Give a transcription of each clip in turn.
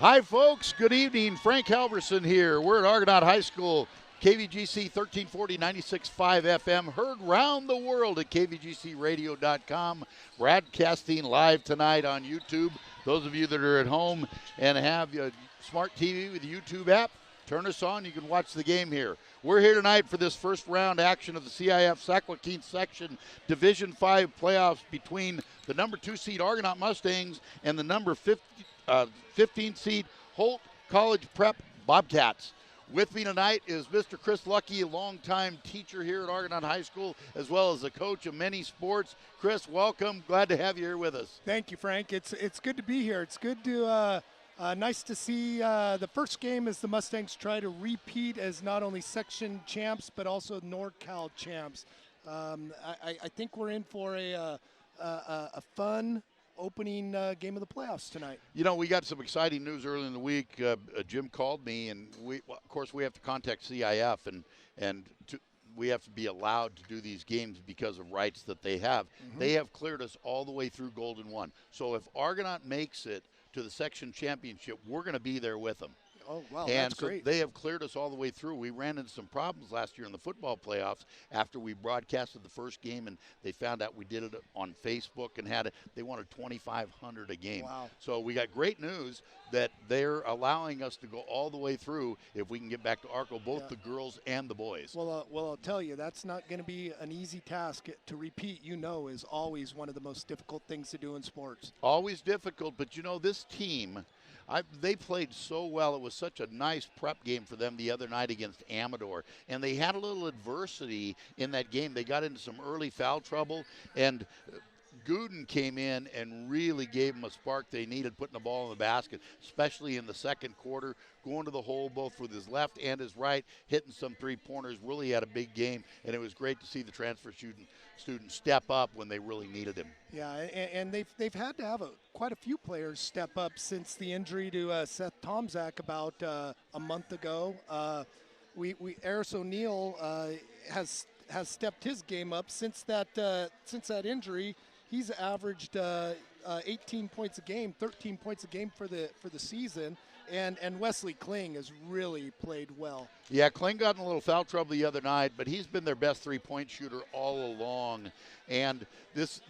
Hi, folks. Good evening. Frank Halverson here. We're at Argonaut High School, KVGC 1340 96.5 FM, heard round the world at kvgcradio.com. Broadcasting live tonight on YouTube. Those of you that are at home and have a smart TV with the YouTube app, turn us on. You can watch the game here. We're here tonight for this first round action of the CIF Sac-Joaquin Section Division 5 playoffs between the number 2 seed Argonaut Mustangs and the number 15 seed Holt College Prep Bobcats. With me tonight is Mr. Chris Lucky, a longtime teacher here at Argonaut High School, as well as a coach of many sports. Chris, welcome. Glad to have you here with us. Thank you, Frank. It's good to be here. It's good to nice to see the first game as the Mustangs try to repeat as not only section champs but also NorCal champs. I think we're in for a fun opening game of the playoffs tonight. You know, we got some exciting news early in the week. Jim called me, and of course we have to contact CIF, and we have to be allowed to do these games because of rights that they have. Mm-hmm. They have cleared us all the way through Golden 1. So if Argonaut makes it to the section championship, we're going to be there with them. Oh, wow, and that's great. They have cleared us all the way through. We ran into some problems last year in the football playoffs after we broadcasted the first game, and they found out we did it on Facebook and they wanted $2,500 a game. Wow. So we got great news that they're allowing us to go all the way through if we can get back to Arco, both the girls and the boys. Well, I'll tell you, that's not going to be an easy task. To repeat, is always one of the most difficult things to do in sports. Always difficult, but this team, they played so well. It was such a nice prep game for them the other night against Amador. And they had a little adversity in that game. They got into some early foul trouble, and Gooden came in and really gave them a spark they needed, putting the ball in the basket, especially in the second quarter, going to the hole both with his left and his right, hitting some three-pointers, really had a big game, and it was great to see the transfer students step up when they really needed him. Yeah, and they've had to have quite a few players step up since the injury to Seth Tomczak about a month ago. Eris O'Neill has stepped his game up since that injury. He's averaged 18 points a game, 13 points a game for the season, and Wesley Kling has really played well. Yeah, Kling got in a little foul trouble the other night, but he's been their best three-point shooter all along. And this,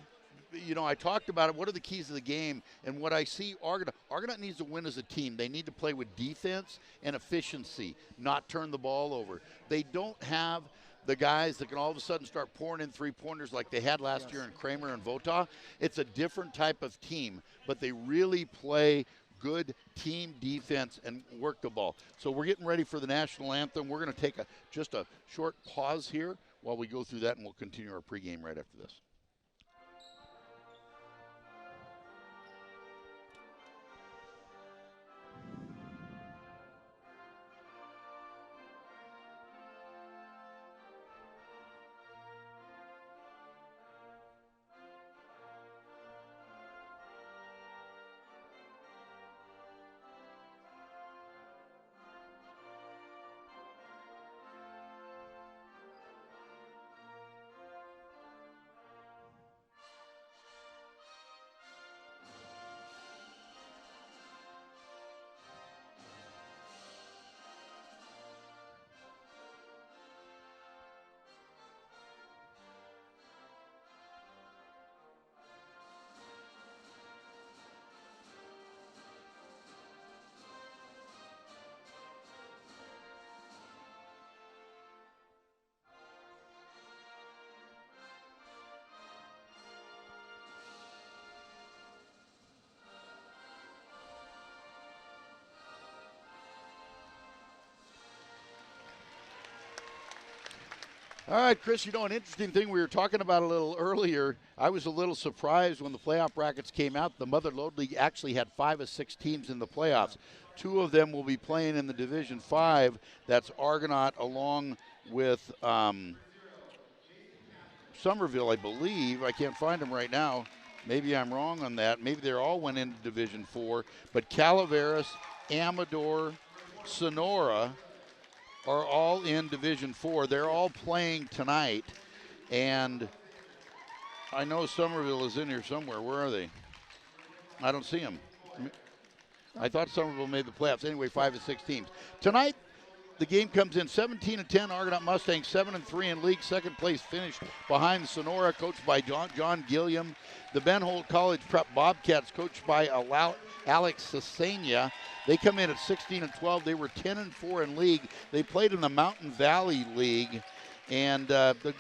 I talked about it. What are the keys of the game? And what I see, Argonaut needs to win as a team. They need to play with defense and efficiency, not turn the ball over. They don't have the guys that can all of a sudden start pouring in three-pointers like they had last year in Kramer and Vota. It's a different type of team, but they really play good team defense and work the ball. So we're getting ready for the national anthem. We're going to take just a short pause here while we go through that, and we'll continue our pregame right after this. All right, Chris, an interesting thing we were talking about a little earlier. I was a little surprised when the playoff brackets came out. The Mother Lode League actually had 5 of 6 teams in the playoffs. 2 of them will be playing in the Division 5. That's Argonaut along with Somerville, I believe. I can't find them right now. Maybe I'm wrong on that. Maybe they all went into Division 4. But Calaveras, Amador, Sonora are all in Division 4. They're all playing tonight. And I know Somerville is in here somewhere. Where are they? I don't see them. I thought Somerville made the playoffs. Anyway, 5 of 6 teams. Tonight, the game comes in 17-10. Argonaut Mustangs 7-3 in league. Second place finish behind Sonora, coached by John Gilliam. The Ben Holt College Prep Bobcats, coached by Alex Cesania. They come in at 16-12. They were 10-4 in league. They played in the Mountain Valley League. And the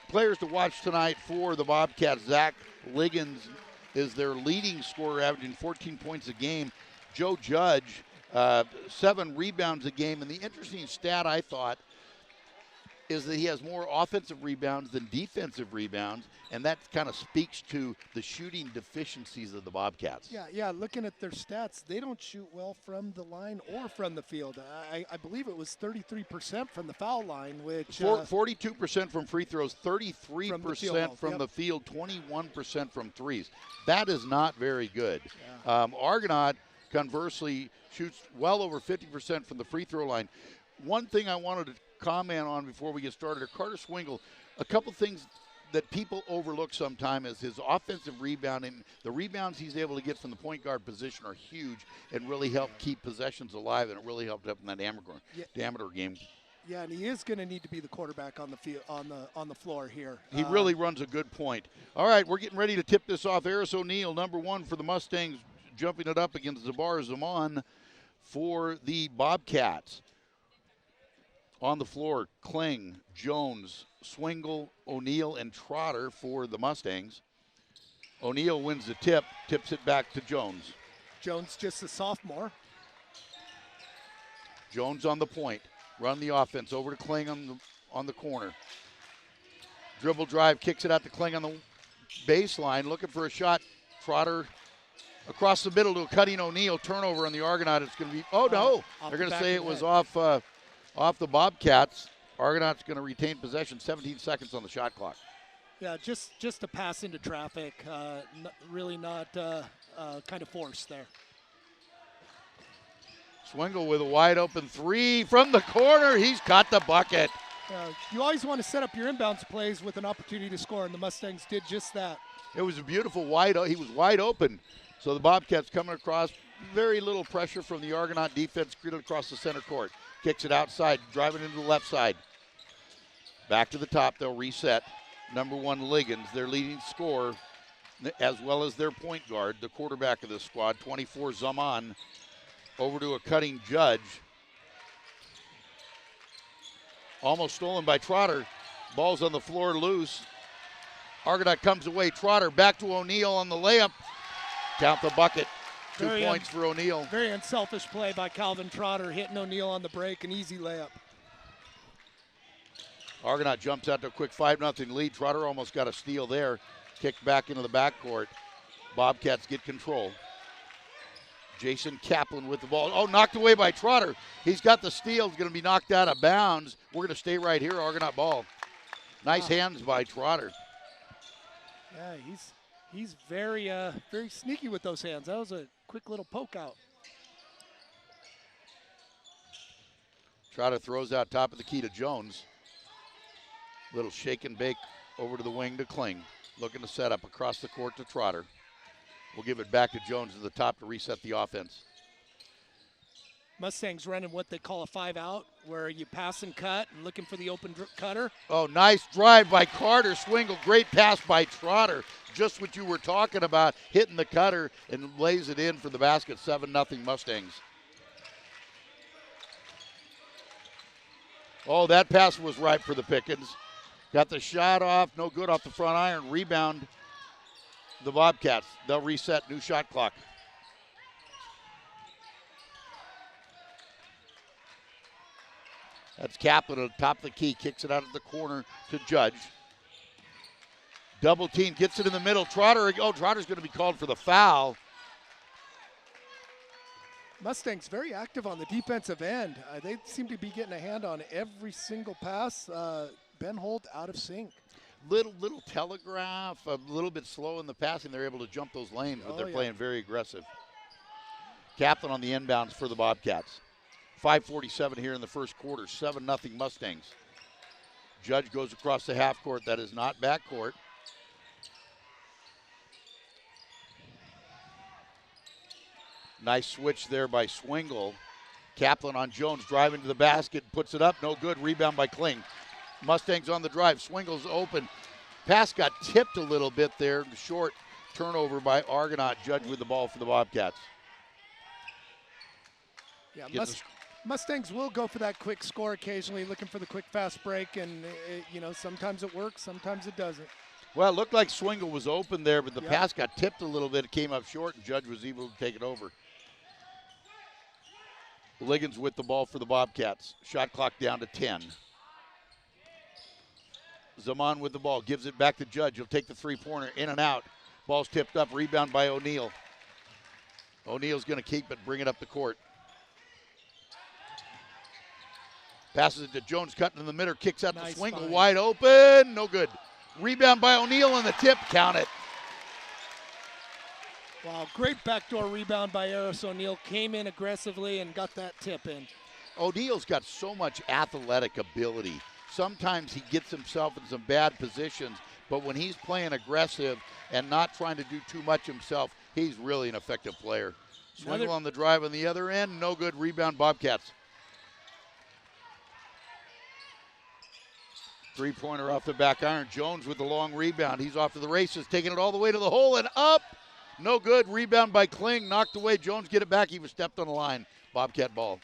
players to watch tonight for the Bobcats, Zach Liggins is their leading scorer, averaging 14 points a game. Joe Judge, 7 rebounds a game. And the interesting stat, I thought, is that he has more offensive rebounds than defensive rebounds, and that kind of speaks to the shooting deficiencies of the Bobcats. Yeah, looking at their stats, they don't shoot well from the line or from the field. I believe it was 33% from the foul line, which 42% from free throws, 33% from the field, 21% from threes. That is not very good. Yeah. Argonaut, conversely, shoots well over 50% from the free throw line. One thing I wanted to comment on before we get started, Carter Swingle, a couple things that people overlook sometimes is his offensive rebounding. The rebounds he's able to get from the point guard position are huge and really help keep possessions alive, and it really helped up in that amateur game. Yeah, and he is going to need to be the quarterback on the field, on the floor here. He really runs a good point. All right, we're getting ready to tip this off. Eris O'Neill, number 1 for the Mustangs, jumping it up against Zabar Zaman for the Bobcats. On the floor, Kling, Jones, Swingle, O'Neill, and Trotter for the Mustangs. O'Neill wins the tip, tips it back to Jones. Jones just a sophomore. Jones on the point. Run the offense over to Kling on the corner. Dribble drive, kicks it out to Kling on the baseline, looking for a shot. Trotter across the middle to a cutting O'Neill. Turnover on the Argonaut. It's going to be, they're going to say it was off the Bobcats. Argonaut's going to retain possession, 17 seconds on the shot clock. Yeah, just a pass into traffic, really not kind of forced there. Swingle with a wide open 3 from the corner. He's got the bucket. You always want to set up your inbounds plays with an opportunity to score, and the Mustangs did just that. It was a beautiful he was wide open. So the Bobcats coming across, very little pressure from the Argonaut defense, across the center court. Kicks it outside, driving into the left side. Back to the top, they'll reset. Number 1, Liggins, their leading scorer, as well as their point guard, the quarterback of this squad, 24, Zaman. Over to a cutting Judge. Almost stolen by Trotter. Ball's on the floor, loose. Argonaut comes away. Trotter back to O'Neill on the layup. Count the bucket. 2 points for O'Neill. Very unselfish play by Calvin Trotter, hitting O'Neill on the break, an easy layup. Argonaut jumps out to a quick 5-0 lead. Trotter almost got a steal there. Kicked back into the backcourt. Bobcats get control. Jason Kaplan with the ball. Oh, knocked away by Trotter. He's got the steal. He's going to be knocked out of bounds. We're going to stay right here. Argonaut ball. Nice hands by Trotter. Yeah, he's very very sneaky with those hands. That was a quick little poke out. Trotter throws out top of the key to Jones. Little shake and bake over to the wing to Kling. Looking to set up across the court to Trotter. We'll give it back to Jones at the top to reset the offense. Mustangs running what they call a 5-out, where you pass and cut and looking for the open cutter. Oh, nice drive by Carter Swingle. Great pass by Trotter. Just what you were talking about, hitting the cutter and lays it in for the basket. 7-0 Mustangs. Oh, that pass was ripe for the Pickens. Got the shot off, no good off the front iron. Rebound, the Bobcats. They'll reset, new shot clock. That's Kaplan at the top of the key, kicks it out of the corner to Judge. Double team, gets it in the middle. Trotter's going to be called for the foul. Mustangs very active on the defensive end. They seem to be getting a hand on every single pass. Ben Holt out of sync. Little telegraph, a little bit slow in the passing. They're able to jump those lanes, but they're playing very aggressive. Kaplan on the inbounds for the Bobcats. 5:47 here in the first quarter, 7-0 Mustangs. Judge goes across the half court. That is not back court. Nice switch there by Swingle. Kaplan on Jones, driving to the basket, puts it up, no good. Rebound by Kling. Mustangs on the drive. Swingle's open. Pass got tipped a little bit there. Short turnover by Argonaut. Judge with the ball for the Bobcats. Yeah, Mustangs will go for that quick score occasionally, looking for the quick fast break, and sometimes it works, sometimes it doesn't. Well, it looked like Swingle was open there, but the pass got tipped a little bit. It came up short, and Judge was able to take it over. Liggins with the ball for the Bobcats. Shot clock down to 10. Zaman with the ball, gives it back to Judge. He'll take the three-pointer, in and out. Ball's tipped up, rebound by O'Neal. O'Neal's going to keep it, bring it up the court. Passes it to Jones, cutting in the middle, kicks out nice to Swingle, find. wide open, no good. Rebound by O'Neal on the tip, count it. Wow, great backdoor rebound by Eris O'Neal. Came in aggressively and got that tip in. O'Neal's got so much athletic ability. Sometimes he gets himself in some bad positions, but when he's playing aggressive and not trying to do too much himself, he's really an effective player. Swingle on the drive on the other end, no good. Rebound Bobcats. Three-pointer off the back iron. Jones with the long rebound. He's off to the races, taking it all the way to the hole and up. No good. Rebound by Kling. Knocked away. Jones get it back. He was stepped on the line. Bobcat ball.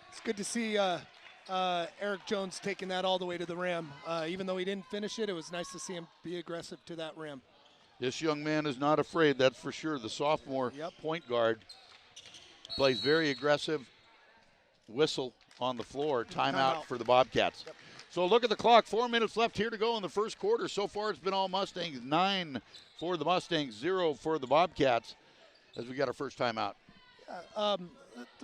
It's good to see Eric Jones taking that all the way to the rim. Even though he didn't finish it, it was nice to see him be aggressive to that rim. This young man is not afraid, that's for sure. The sophomore point guard plays very aggressive. Whistle on the floor. Timeout for the Bobcats. Yep. So look at the clock. 4 minutes left here to go in the first quarter. So far it's been all Mustangs. 9 for the Mustangs, 0 for the Bobcats as we got our first timeout.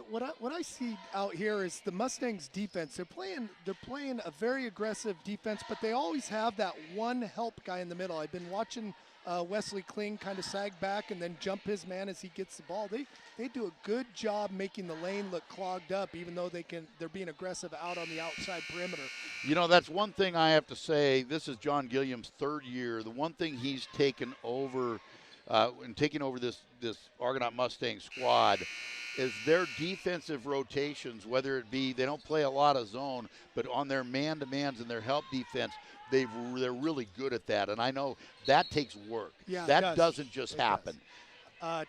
What I see out here is the Mustangs defense. They're playing a very aggressive defense, but they always have that one help guy in the middle. I've been watching Wesley Kling kind of sag back and then jump his man as he gets the ball. They do a good job making the lane look clogged up, even though they're being aggressive out on the outside perimeter. You know, that's one thing I have to say. This is John Gilliam's third year. The one thing he's taken over this Argonaut Mustang squad is their defensive rotations, whether it be they don't play a lot of zone, but on their man-to-mans and their help defense, they're really good at that. And I know that takes work. Yeah, that doesn't just happen.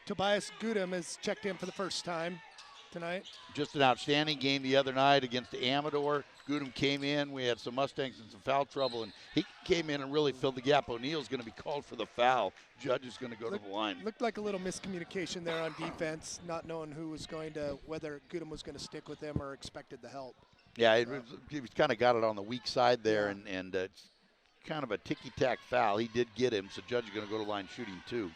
Tobias Gudem has checked in for the first time tonight. Just an outstanding game the other night against Amador. Gudem came in. We had some Mustangs in some foul trouble, and he came in and really filled the gap. O'Neal's going to be called for the foul. Judge is going to go to the line. Looked like a little miscommunication there on defense, not knowing whether Gudem was going to stick with him or expected the help. Yeah, he kind of got it on the weak side there, and it's kind of a ticky-tack foul. He did get him, so Judge is going to go to line shooting two.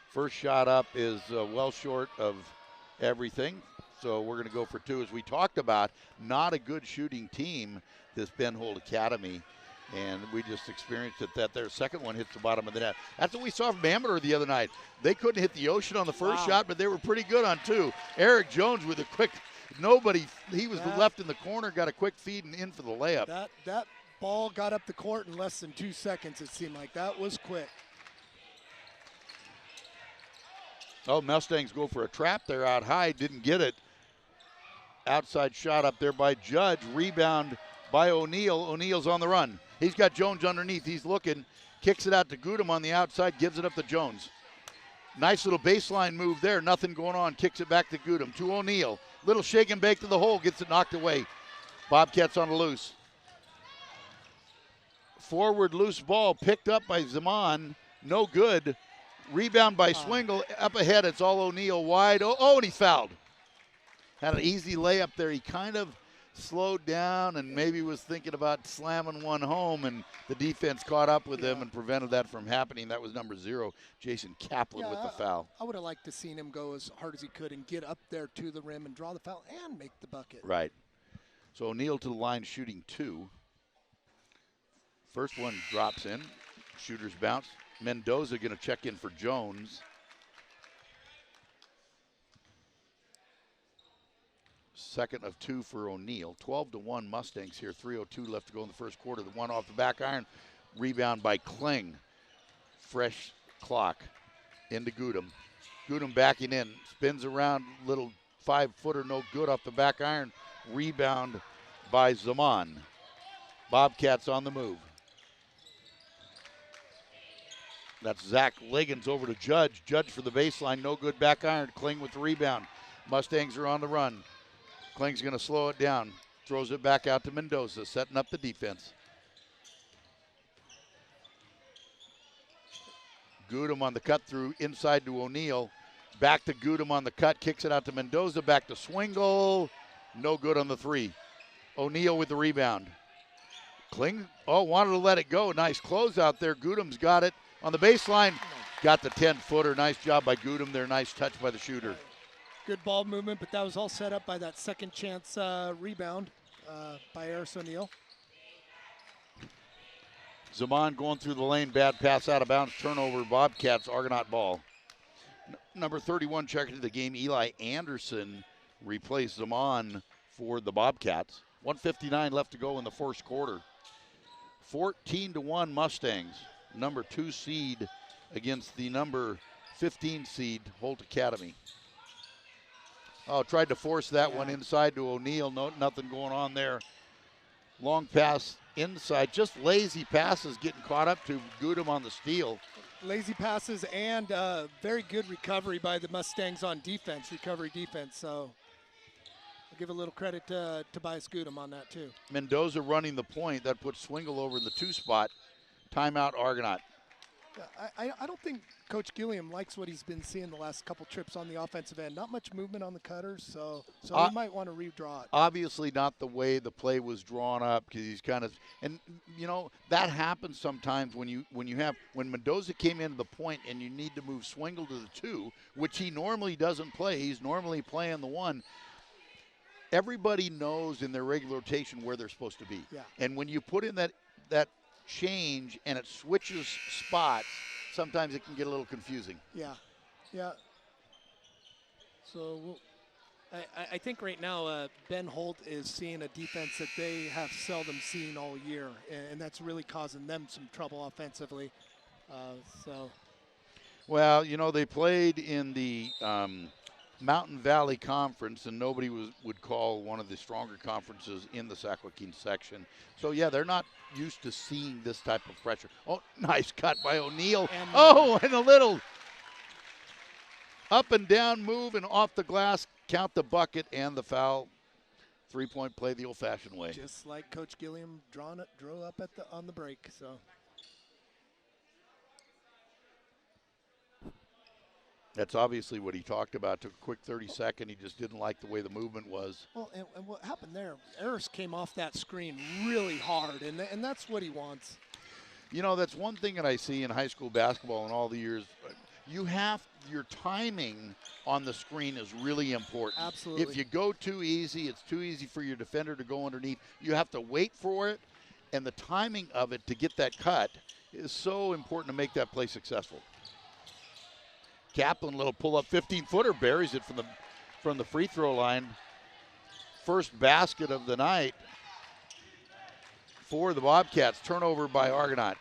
First shot up is well short of everything, so we're going to go for two. As we talked about, not a good shooting team, this Ben Holt Academy, and we just experienced it that their second one hits the bottom of the net. That's what we saw from Amador the other night. They couldn't hit the ocean on the first shot, but they were pretty good on two. Eric Jones with a quick, he was left in the corner, got a quick feed and in for the layup. That ball got up the court in less than 2 seconds, it seemed like. That was quick. Oh, Mustangs go for a trap there out high, didn't get it. Outside shot up there by Judge, rebound by O'Neal. O'Neal's on the run. He's got Jones underneath, he's looking, kicks it out to Gudem on the outside, gives it up to Jones. Nice little baseline move there, nothing going on, kicks it back to Gudem, to O'Neal. Little shake and bake to the hole, gets it knocked away. Bobcats on a loose. Forward loose ball picked up by Zaman, no good. Rebound by Swingle, up ahead, it's all O'Neal wide. Oh, and he's fouled. Had an easy layup there. He kind of slowed down and maybe was thinking about slamming one home, and the defense caught up with him and prevented that from happening. That was number 0, Jason Kaplan with the foul. I would have liked to seen him go as hard as he could and get up there to the rim and draw the foul and make the bucket. Right. So O'Neal to the line shooting 2. First one drops in. Shooter's bounce. Mendoza going to check in for Jones. Second of 2 for O'Neal. 12-1 Mustangs here. 3:02 left to go in the first quarter. The one off the back iron. Rebound by Kling. Fresh clock into Gudem. Goodham backing in, spins around, little 5-footer, no good off the back iron. Rebound by Zaman. Bobcats on the move. That's Zach Liggins over to Judge. Judge for the baseline, no good back iron. Kling with the rebound. Mustangs are on the run. Kling's going to slow it down. Throws it back out to Mendoza, setting up the defense. Goodham on the cut through, inside to O'Neal. Back to Goodham on the cut, kicks it out to Mendoza, back to Swingle. No good on the three. O'Neal with the rebound. Kling, wanted to let it go. Nice close out there. Goodham's got it on the baseline. Got the 10-footer. Nice job by Goodham there. Nice touch by the shooter. Good ball movement, but that was all set up by that second chance rebound by Eris O'Neal. Zaman going through the lane. Bad pass out of bounds. Turnover. Bobcats. Argonaut ball. Number 31 checking into the game. Eli Anderson replaced Zaman for the Bobcats. 1:59 left to go in the first quarter. 14-1 Mustangs. Number 2 seed against the number 15 seed Holt Academy. Tried to force that one inside to O'Neal. No, nothing going on there. Long pass inside. Just lazy passes getting caught up to Goodham on the steal. Lazy passes and very good recovery by the Mustangs on defense, recovery defense. So I'll give a little credit to Tobias Goodham on that too. Mendoza running the point. That puts Swingle over in the 2 spot. Timeout Argonaut. I don't think Coach Gilliam likes what he's been seeing the last couple trips on the offensive end. Not much movement on the cutters, so he might want to redraw it. Obviously not the way the play was drawn up, because he's kind of, and that happens sometimes when Mendoza came into the point and you need to move Swingle to the 2, which he normally doesn't play. He's normally playing the 1. Everybody knows in their regular rotation where they're supposed to be. Yeah. And when you put in that change and it switches spots, sometimes it can get a little confusing. Yeah. So I think right now Ben Holt is seeing a defense that they have seldom seen all year, and that's really causing them some trouble offensively. Well, they played in the Mountain Valley Conference, and nobody would call one of the stronger conferences in the Sac-Joaquin section. So, they're not used to seeing this type of pressure. Oh, nice cut by O'Neal. And a little up and down move and off the glass. Count the bucket and the foul. 3-point play the old-fashioned way. Just like Coach Gilliam drew up on the break. So. That's obviously what he talked about. Took a quick 30-second. He just didn't like the way the movement was. Well, and what happened there, Eris came off that screen really hard, and that's what he wants. That's one thing that I see in high school basketball in all the years. Your timing on the screen is really important. Absolutely. If you go too easy, it's too easy for your defender to go underneath. You have to wait for it, and the timing of it to get that cut is so important to make that play successful. Kaplan, little pull-up 15-footer, buries it from the free throw line. First basket of the night for the Bobcats. Turnover by Argonaut.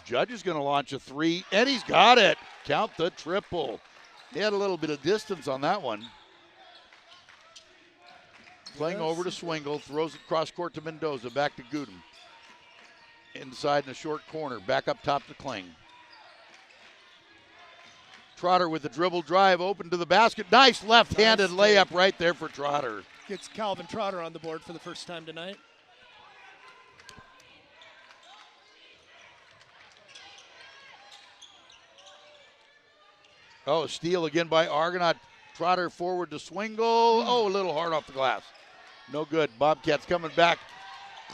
Judge is going to launch a 3, and he's got it. Count the triple. He had a little bit of distance on that one. Playing over to Swingle, throws it cross court to Mendoza, back to Goodham. Inside in the short corner, back up top to Kling. Trotter with the dribble drive, open to the basket. Nice left-handed layup right there for Trotter. Gets Calvin Trotter on the board for the first time tonight. Steal again by Argonaut. Trotter forward to Swingle. A little hard off the glass. No good. Bobcats coming back.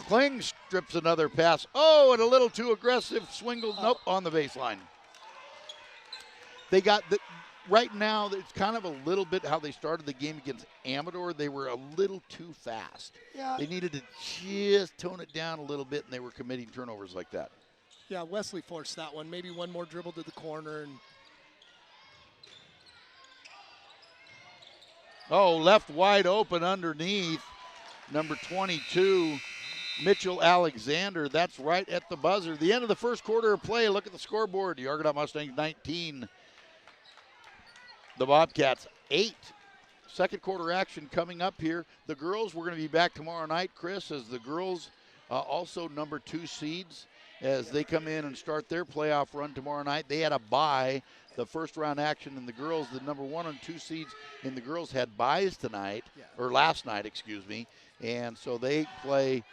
Kling strips another pass. And a little too aggressive. Swingle, nope, on the baseline. They got right now, it's kind of a little bit how they started the game against Amador. They were a little too fast. Yeah. They needed to just tone it down a little bit, and they were committing turnovers like that. Yeah, Wesley forced that one. Maybe one more dribble to the corner. Left wide open underneath. Number 22, Mitchell Alexander. That's right at the buzzer. The end of the first quarter of play. Look at the scoreboard. The Argonaut Mustangs 19. The Bobcats 8. Second quarter action coming up here. The girls, we're going to be back tomorrow night, Chris, as the girls also number 2 seeds as they come in and start their playoff run tomorrow night. They had a bye. The first round action in the girls, the number 1 and 2 seeds in the girls had byes tonight, or last night, excuse me. And so they play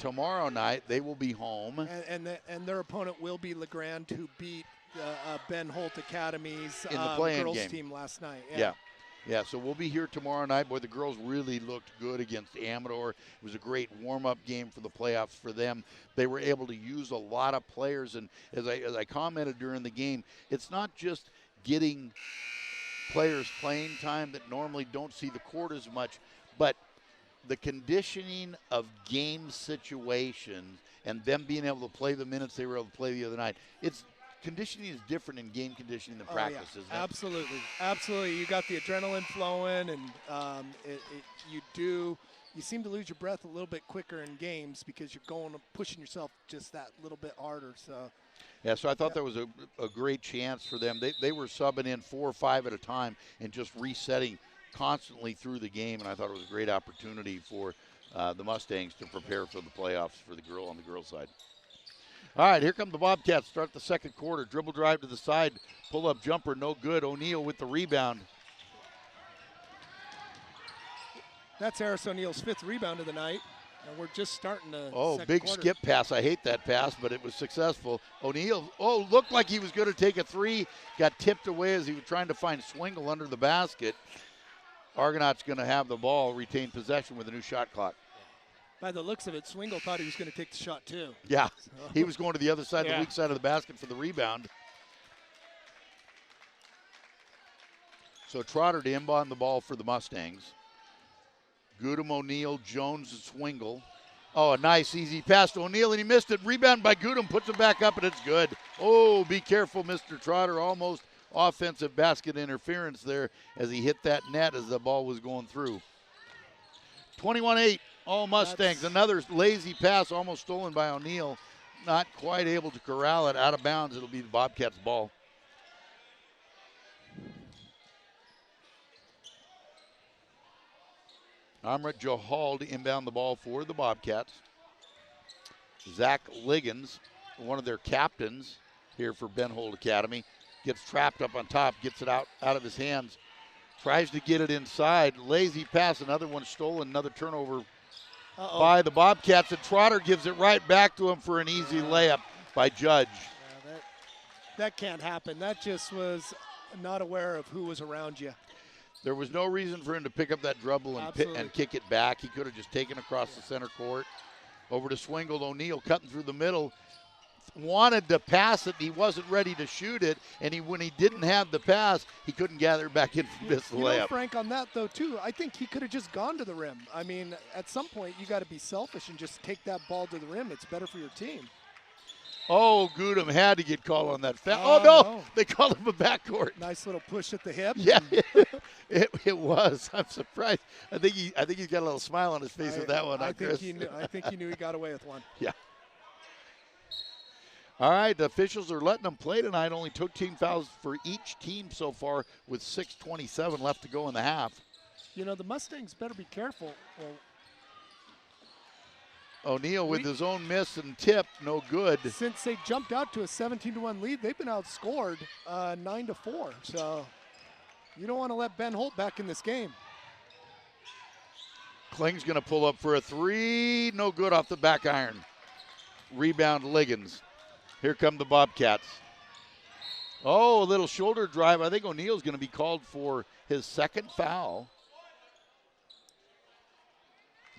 tomorrow night. They will be home. And their opponent will be LeGrand, who beat Ben Holt Academy's in the play-in girls game. Team last night. Yeah, so we'll be here tomorrow night. Boy, the girls really looked good against Amador. It was a great warm-up game for the playoffs for them. They were able to use a lot of players, and as I commented during the game, it's not just getting players playing time that normally don't see the court as much, but the conditioning of game situations and them being able to play the minutes they were able to play the other night. Conditioning is different in game conditioning than practice, isn't it? Absolutely. You got the adrenaline flowing, and you seem to lose your breath a little bit quicker in games because you're pushing yourself just that little bit harder. So. Yeah, so I thought that was a great chance for them. They were subbing in 4 or 5 at a time and just resetting constantly through the game, and I thought it was a great opportunity for the Mustangs to prepare for the playoffs for on the girls' side. All right, here come the Bobcats. Start the second quarter. Dribble drive to the side. Pull-up jumper, no good. O'Neal with the rebound. That's Eris O'Neal's 5th rebound of the night. And we're just starting the big quarter. Skip pass. I hate that pass, but it was successful. O'Neal, looked like he was going to take a 3. Got tipped away as he was trying to find Swingle under the basket. Argonaut's going to have the ball, retain possession with a new shot clock. By the looks of it, Swingle thought he was going to take the shot too. Yeah, he was going to the other side, the weak side of the basket for the rebound. So Trotter to inbound the ball for the Mustangs. Goodham, O'Neal, Jones, and Swingle. Oh, a nice easy pass to O'Neal, and he missed it. Rebound by Goodham, puts it back up, and it's good. Oh, be careful, Mr. Trotter. Almost offensive basket interference there as he hit that net as the ball was going through. 21-8. All Mustangs. Another lazy pass almost stolen by O'Neal. Not quite able to corral it out of bounds. It'll be the Bobcats' ball. Amrit Johal to inbound the ball for the Bobcats. Zach Liggins, one of their captains here for Ben Holt Academy, gets trapped up on top, gets it out of his hands. Tries to get it inside. Lazy pass, another one stolen, another turnover by the Bobcats, and Trotter gives it right back to him for an easy layup by Judge. Yeah, that can't happen. That just was not aware of who was around you. There was no reason for him to pick up that dribble and kick it back. He could have just taken across the center court. Over to Swingle. O'Neal cutting through the middle. Wanted to pass it. He wasn't ready to shoot it. And when he didn't have the pass, he couldn't gather it back in from this layup. Frank, on that, though, too, I think he could have just gone to the rim. I mean, at some point, you got to be selfish and just take that ball to the rim. It's better for your team. Oh, Goodham had to get called on that foul. No, they called him a backcourt. Nice little push at the hip. Yeah, it was. I'm surprised. I think he's got a little smile on his face with that one. I think he knew he got away with one. Yeah. All right, the officials are letting them play tonight. Only 2 team fouls for each team so far with 6:27 left to go in the half. You know, the Mustangs better be careful. Well, O'Neal with his own miss and tip, no good. Since they jumped out to a 17-1 lead, they've been outscored 9-4. So you don't want to let Ben Holt back in this game. Kling's going to pull up for a 3. No good off the back iron. Rebound Liggins. Here come the Bobcats. Oh, a little shoulder drive. I think O'Neal's going to be called for his second foul.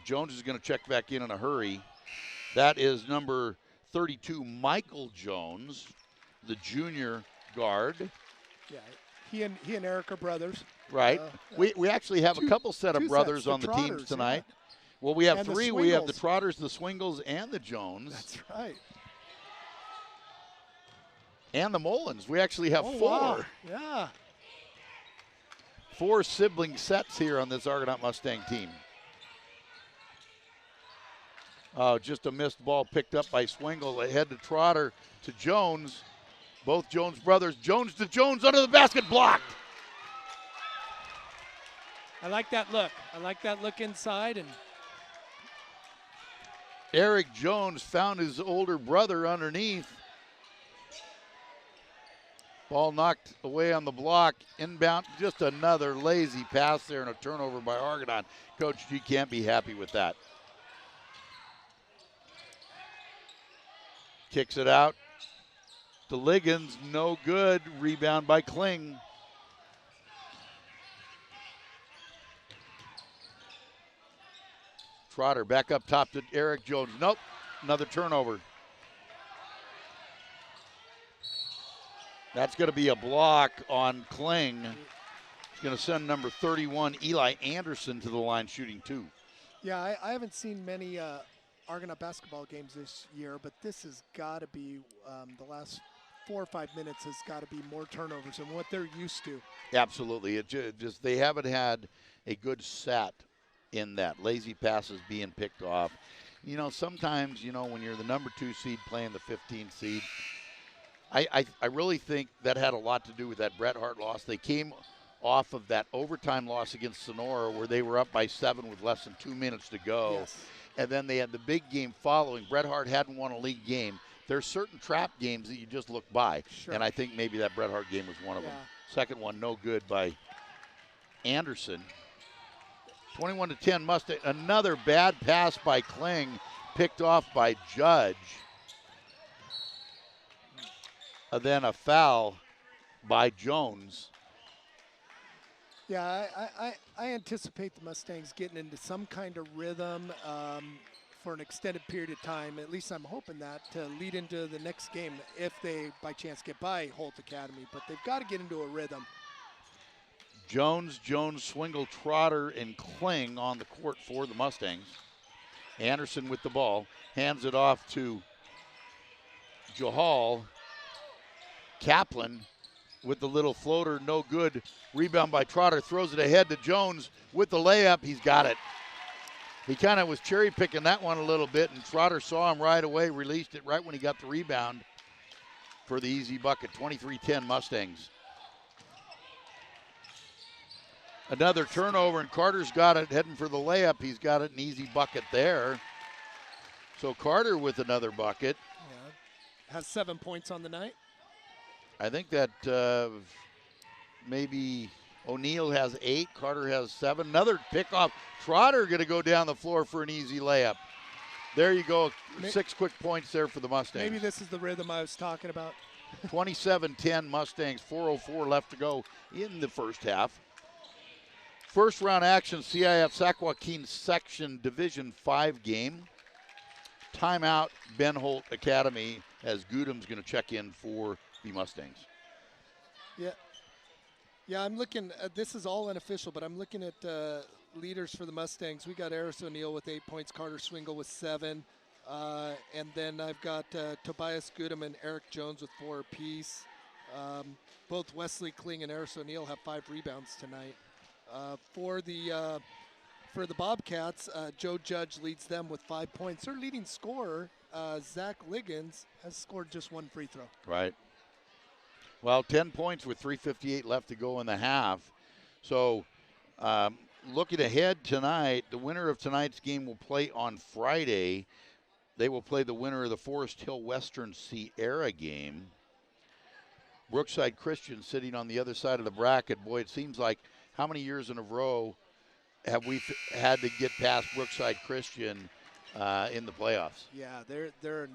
Jones is going to check back in a hurry. That is number 32, Michael Jones, the junior guard. Yeah, he and Eric are brothers. Right. We actually have a couple set of brothers on the teams tonight. Yeah. Well, we have 3. We have the Trotters, the Swingles, and the Jones. That's right. And the Mullins. We actually have 4. Wow. Yeah. 4 sibling sets here on this Argonaut Mustang team. Just a missed ball picked up by Swingle. Ahead to Trotter to Jones. Both Jones brothers. Jones to Jones under the basket, blocked. I like that look. I like that look inside. And Eric Jones found his older brother underneath. Ball knocked away on the block. Inbound, just another lazy pass there and a turnover by Argonaut. Coach G can't be happy with that. Kicks it out to Liggins, no good. Rebound by Kling. Trotter back up top to Eric Jones. Nope, another turnover. That's going to be a block on Kling. It's going to send number 31, Eli Anderson, to the line shooting 2. Yeah, I haven't seen many Argonaut basketball games this year, but this has got to be the last 4 or 5 minutes has got to be more turnovers than what they're used to. Absolutely. It just they haven't had a good set in that. Lazy passes being picked off. You know, sometimes, you know, when you're the number 2 seed playing the 15th seed, I really think that had a lot to do with that Bret Hart loss. They came off of that overtime loss against Sonora where they were up by 7 with less than 2 minutes to go. Yes. And then they had the big game following. Bret Hart hadn't won a league game. There's certain trap games that you just look by. Sure. And I think maybe that Bret Hart game was one of them. Second one, no good by Anderson. 21-10 Mustang. Another bad pass by Kling, picked off by Judge. And then a foul by Jones. Yeah, I anticipate the Mustangs getting into some kind of rhythm for an extended period of time. At least I'm hoping that to lead into the next game if they by chance get by Holt Academy. But they've got to get into a rhythm. Jones, Swingle, Trotter, and Kling on the court for the Mustangs. Anderson with the ball. Hands it off to Johal. Kaplan with the little floater, no good. Rebound by Trotter, throws it ahead to Jones with the layup. He's got it. He kind of was cherry picking that one a little bit, and Trotter saw him right away, released it right when he got the rebound for the easy bucket. 23-10 Mustangs. Another turnover, and Carter's got it heading for the layup. He's got it, an easy bucket there. So Carter with another bucket. Yeah. Has 7 points on the night. I think that maybe O'Neal has 8, Carter has 7. Another pickoff. Trotter going to go down the floor for an easy layup. There you go, 6 quick points there for the Mustangs. Maybe this is the rhythm I was talking about. 27-10 Mustangs, 4:04 left to go in the first half. First round action, CIF Sac-Joaquin Section Division 5 game. Timeout, Ben Holt Academy, as Gudem's going to check in for the Mustangs. Yeah, I'm looking, this is all unofficial, but I'm looking at leaders for the Mustangs. We got Eris O'Neal with 8 points, Carter Swingle with 7. And then I've got Tobias Gudem and Eric Jones with 4 apiece. Both Wesley Kling and Eris O'Neal have 5 rebounds tonight. For the Bobcats, Joe Judge leads them with 5 points. Their leading scorer, Zach Liggins, has scored just 1 free throw. Right. Well, 10 points with 3:58 left to go in the half. So looking ahead tonight, the winner of tonight's game will play on Friday. They will play the winner of the Forest Hill Western Sierra game. Brookside Christian sitting on the other side of the bracket. Boy, it seems like how many years in a row have we had to get past Brookside Christian in the playoffs? Yeah, they're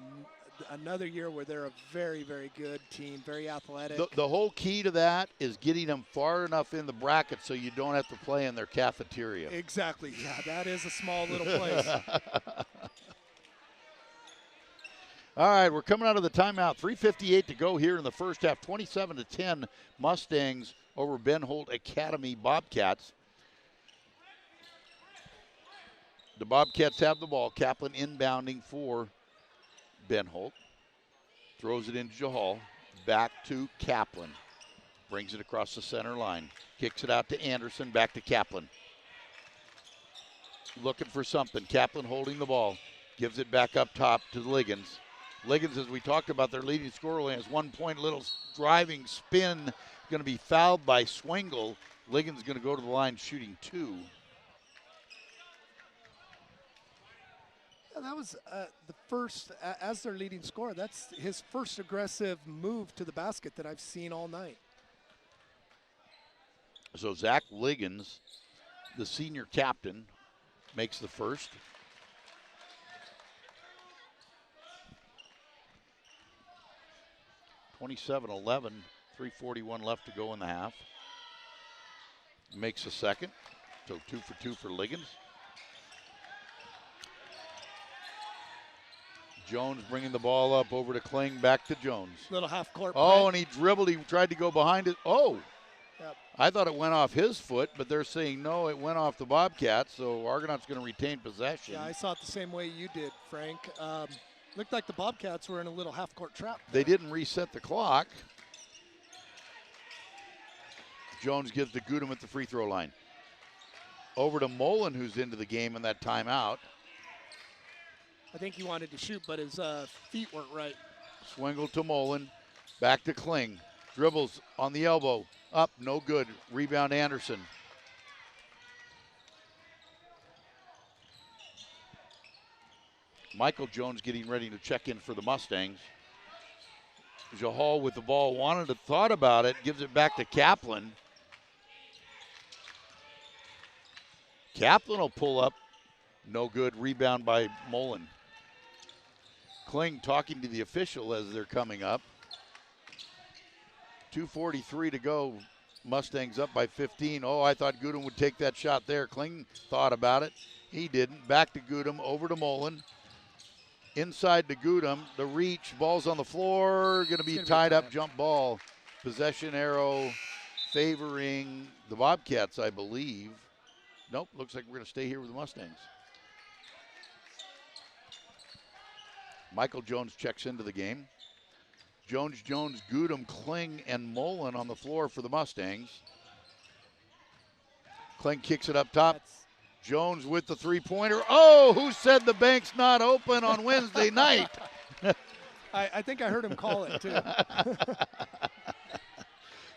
another year where they're a very, very good team, very athletic. The whole key to that is getting them far enough in the bracket so you don't have to play in their cafeteria. Exactly. Yeah, that is a small little place. All right, we're coming out of the timeout. 3:58 to go here in the first half. 27-10 Mustangs over Ben Holt Academy Bobcats. The Bobcats have the ball. Kaplan inbounding for Ben Holt. Throws it into Johal. Back to Kaplan. Brings it across the center line. Kicks it out to Anderson. Back to Kaplan. Looking for something. Kaplan holding the ball. Gives it back up top to Liggins. Liggins, as we talked about, their leading scorer, only has 1 point. Little driving spin, going to be fouled by Swingle. Liggins going to go to the line shooting 2. Yeah, that was the first, as their leading scorer, that's his first aggressive move to the basket that I've seen all night. So Zach Liggins, the senior captain, makes the first. (27-11), 3:41 left to go in the half. Makes a second, so 2 for 2 for Liggins. Jones bringing the ball up over to Kling, back to Jones. Little half court. Oh, and he dribbled. He tried to go behind it. Oh, yep. I thought it went off his foot, but they're saying no, it went off the Bobcats, so Argonaut's going to retain possession. Yeah, I saw it the same way you did, Frank. Looked like the Bobcats were in a little half court trap there. They didn't reset the clock. Jones gives to Gudem at the free throw line. Over to Mullen, who's into the game in that timeout. I think he wanted to shoot, but his feet weren't right. Swingle to Mullen. Back to Kling. Dribbles on the elbow. Up, no good. Rebound Anderson. Michael Jones getting ready to check in for the Mustangs. Jahal with the ball, thought about it, gives it back to Kaplan. Kaplan will pull up. No good. Rebound by Mullen. Kling talking to the official as they're coming up. 2:43 to go. Mustangs up by 15. Oh, I thought Gudem would take that shot there. Kling thought about it. He didn't. Back to Gudem, over to Mullen. Inside to Gudem. The reach. Ball's on the floor. Going to be tied up. Jump ball. Possession arrow favoring the Bobcats, I believe. Nope. Looks like we're going to stay here with the Mustangs. Michael Jones checks into the game. Jones, Gudem, Kling, and Mullen on the floor for the Mustangs. Kling kicks it up top. Jones with the three-pointer. Oh, who said the bank's not open on Wednesday night? I think I heard him call it, too.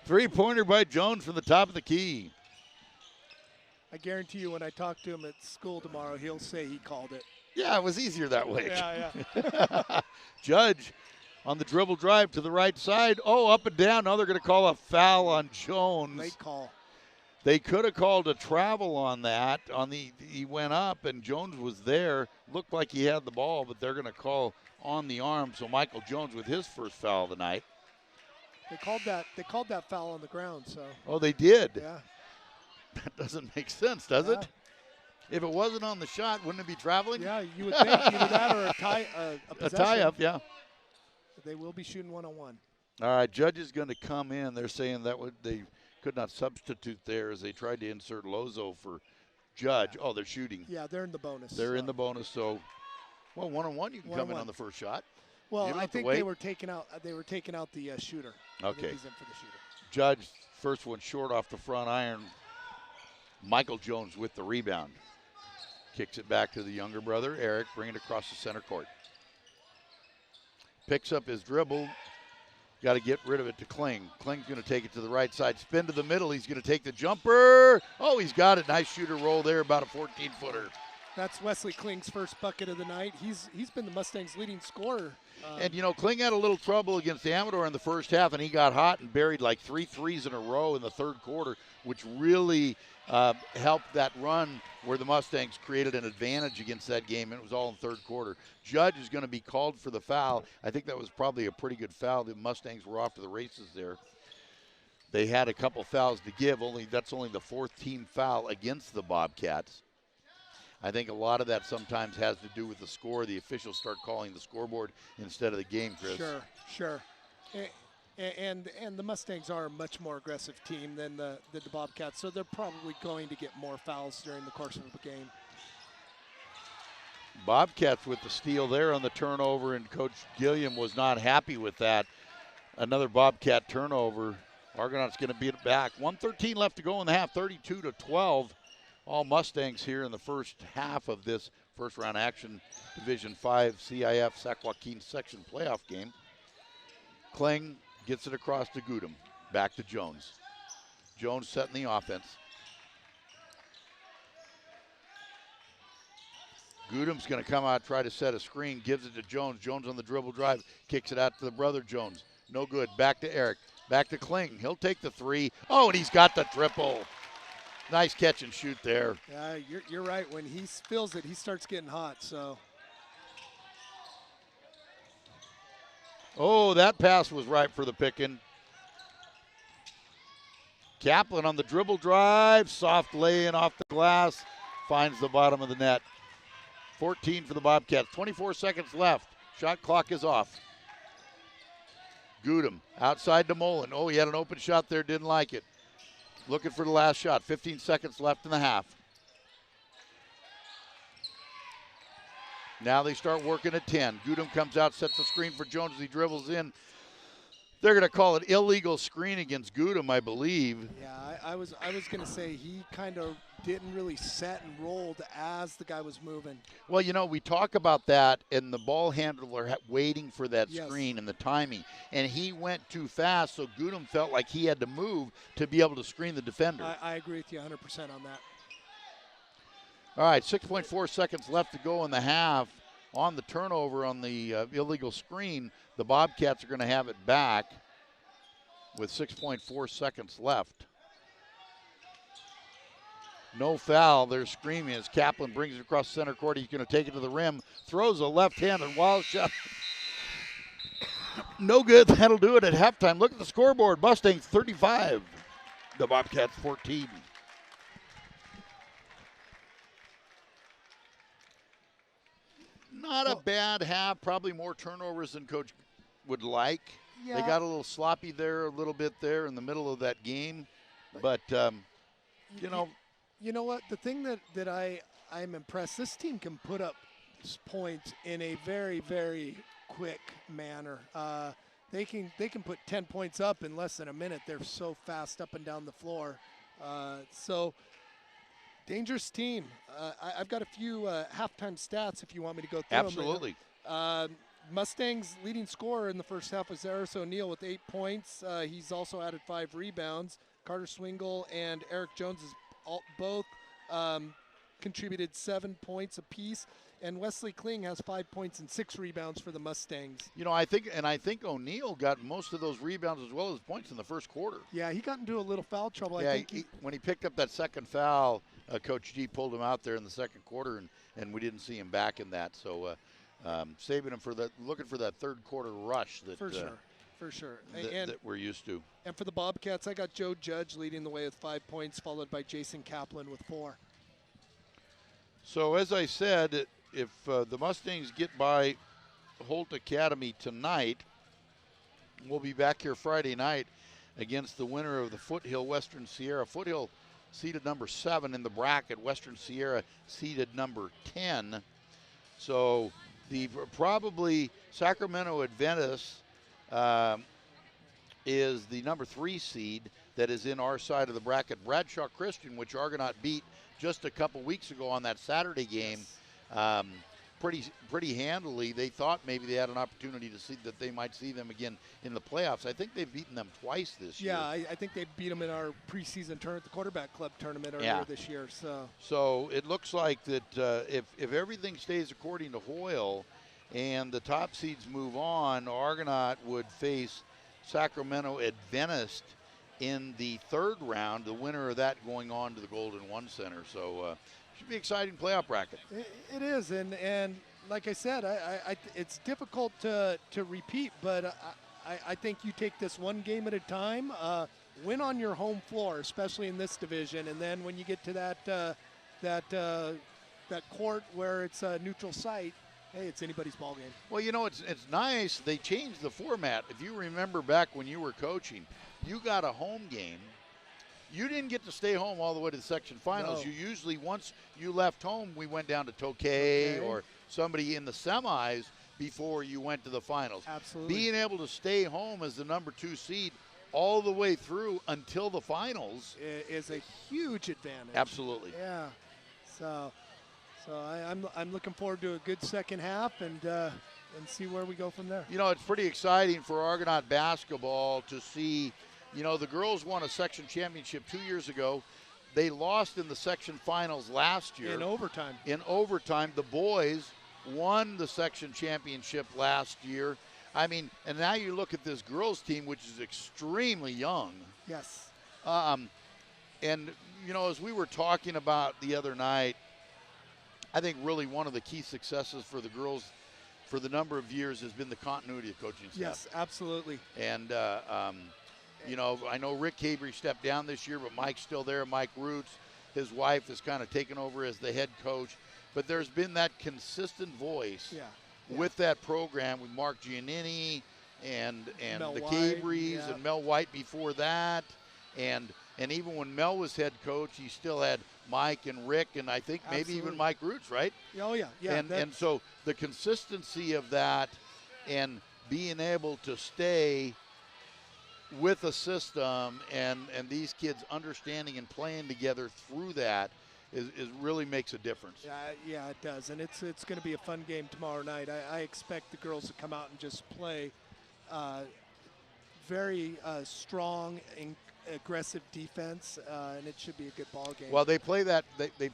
Three-pointer by Jones from the top of the key. I guarantee you when I talk to him at school tomorrow, he'll say he called it. Yeah, it was easier that way. Yeah. Judge on the dribble drive to the right side. Oh, up and down. Now they're going to call a foul on Jones. Late call. They could have called a travel on that. He went up and Jones was there. Looked like he had the ball, but they're going to call on the arm. So Michael Jones with his first foul of the night. They called that foul on the ground. So. Oh, they did. Yeah. That doesn't make sense, does it? If it wasn't on the shot, wouldn't it be traveling? Yeah, you would think either that or a tie-up, yeah. They will be shooting one-on-one. All right, Judge is going to come in. They're saying that they could not substitute there as they tried to insert Lozo for Judge. Oh, they're shooting. Yeah, they're in the bonus. They're in the bonus, so one-on-one, you can come in on the first shot. Well, I think they were taking out the shooter. Okay. He's in for the shooter. Judge, first one short off the front iron. Michael Jones with the rebound. Kicks it back to the younger brother, Eric, bringing it across the center court. Picks up his dribble. Got to get rid of it to Kling. Kling's going to take it to the right side. Spin to the middle. He's going to take the jumper. Oh, he's got it. Nice shooter roll there, about a 14-footer. That's Wesley Kling's first bucket of the night. He's been the Mustangs' leading scorer. And, Kling had a little trouble against Amador in the first half, and he got hot and buried like 3 threes in a row in the third quarter, which really helped that run where the Mustangs created an advantage against that game, and it was all in the third quarter. Judge is going to be called for the foul. I think that was probably a pretty good foul. The Mustangs were off to the races there. They had a couple fouls to give. That's only the 4th team foul against the Bobcats. I think a lot of that sometimes has to do with the score. The officials start calling the scoreboard instead of the game, Chris. Sure. And the Mustangs are a much more aggressive team than the Bobcats, so they're probably going to get more fouls during the course of the game. Bobcats with the steal there on the turnover, and Coach Gilliam was not happy with that. Another Bobcat turnover. Argonaut's going to beat it back. 1:13 left to go in the half, 32-12. all Mustangs here in the first half of this first round action Division 5 CIF Sac-Joaquin section playoff game. Kling gets it across to Gudem. Back to Jones. Jones setting the offense. Gudem's going to come out, try to set a screen, gives it to Jones. Jones on the dribble drive, kicks it out to the brother Jones. No good. Back to Eric. Back to Kling. He'll take the three. Oh, and he's got the triple. Nice catch and shoot there. Yeah, you're right. When he feels it, he starts getting hot. So. Oh, that pass was ripe for the picking. Kaplan on the dribble drive. Soft lay-in off the glass. Finds the bottom of the net. 14 for the Bobcats. 24 seconds left. Shot clock is off. Gudem outside to Mullen. Oh, he had an open shot there. Didn't like it. Looking for the last shot. 15 seconds left in the half. Now they start working at 10. Gudem comes out, sets the screen for Jones as he dribbles in. They're going to call it illegal screen against Gudem, I believe. Yeah, I was going to say he kind of didn't really set and rolled as the guy was moving. Well, you know, we talk about that and the ball handler waiting for that screen and the timing. And he went too fast, so Gudem felt like he had to move to be able to screen the defender. I agree with you 100% on that. All right, 6.4 seconds left to go in the half. On the turnover on the illegal screen, the Bobcats are going to have it back with 6.4 seconds left. No foul. They're screaming as Kaplan brings it across center court. He's going to take it to the rim. Throws a left-handed wild shot. No good. That'll do it at halftime. Look at the scoreboard. Mustangs 35. The Bobcats 14. Not a bad half. Probably more turnovers than Coach would like. Yeah. They got a little sloppy there, a little bit there in the middle of that game. But, you know. You know what? The thing that I'm impressed, this team can put up points in a very, very quick manner. They can put 10 points up in less than a minute. They're so fast up and down the floor. So dangerous team. I've got a few halftime stats if you want me to go through Absolutely. them. Mustangs' leading scorer in the first half was Eris O'Neill with 8 points. He's also added 5 rebounds. Carter Swingle and Eric Jones both contributed 7 points apiece, and Wesley Kling has 5 points and 6 rebounds for the Mustangs. You know, I think O'Neill got most of those rebounds as well as points in the first quarter. Yeah, he got into a little foul trouble. Yeah, I think when he picked up that second foul, Coach G pulled him out there in the second quarter, and we didn't see him back in that. So saving him for looking for that third quarter rush that. For sure. That we're used to. And for the Bobcats, I got Joe Judge leading the way with 5 points, followed by Jason Kaplan with 4. So as I said, if the Mustangs get by Holt Academy tonight, we'll be back here Friday night against the winner of the Foothill Western Sierra. Foothill seeded number 7 in the bracket. Western Sierra seeded number 10. So the probably Sacramento Adventists is the number 3 seed that is in our side of the bracket. Bradshaw Christian, which Argonaut beat just a couple weeks ago on that Saturday game, pretty handily. They thought maybe they had an opportunity to see that they might see them again in the playoffs. I think they've beaten them twice this year. Yeah, I think they beat them in our preseason tournament, the quarterback club tournament earlier this year. So it looks like that if everything stays according to Hoyle, and the top seeds move on, Argonaut would face Sacramento Adventist in the third round, the winner of that going on to the Golden One Center. So should be an exciting playoff bracket. It is, and like I said, it's difficult to repeat, but I think you take this one game at a time, win on your home floor, especially in this division, and then when you get to that court where it's a neutral site, hey, it's anybody's ball game. Well, you know, it's nice. They changed the format. If you remember back when you were coaching, you got a home game. You didn't get to stay home all the way to the section finals. No. You usually, once you left home, we went down to Tokay or somebody in the semis before you went to the finals. Absolutely. Being able to stay home as the number 2 seed all the way through until the finals is a huge advantage. Absolutely. Yeah. So I'm looking forward to a good second half and see where we go from there. You know, it's pretty exciting for Argonaut basketball to see, you know, the girls won a section championship 2 years ago. They lost in the section finals last year. In overtime. In overtime. The boys won the section championship last year. I mean, and now you look at this girls team, which is extremely young. Yes. And, you know, as we were talking about the other night, I think really one of the key successes for the girls for the number of years has been the continuity of coaching staff. Yes, absolutely. And, you know, I know Rick Cabry stepped down this year, but Mike's still there. Mike Roots, his wife, has kind of taken over as the head coach. But there's been that consistent voice with that program with Mark Giannini and the Cabrys and Mel White before that. And even when Mel was head coach, he still had Mike and Rick and I think maybe even Mike Roots, right? Oh, yeah. Yeah. And so the consistency of that and being able to stay with a system and these kids understanding and playing together through that is really makes a difference. Yeah, it does. And it's going to be a fun game tomorrow night. I expect the girls to come out and just play very strong and aggressive defense, and it should be a good ball game. Well, they play that the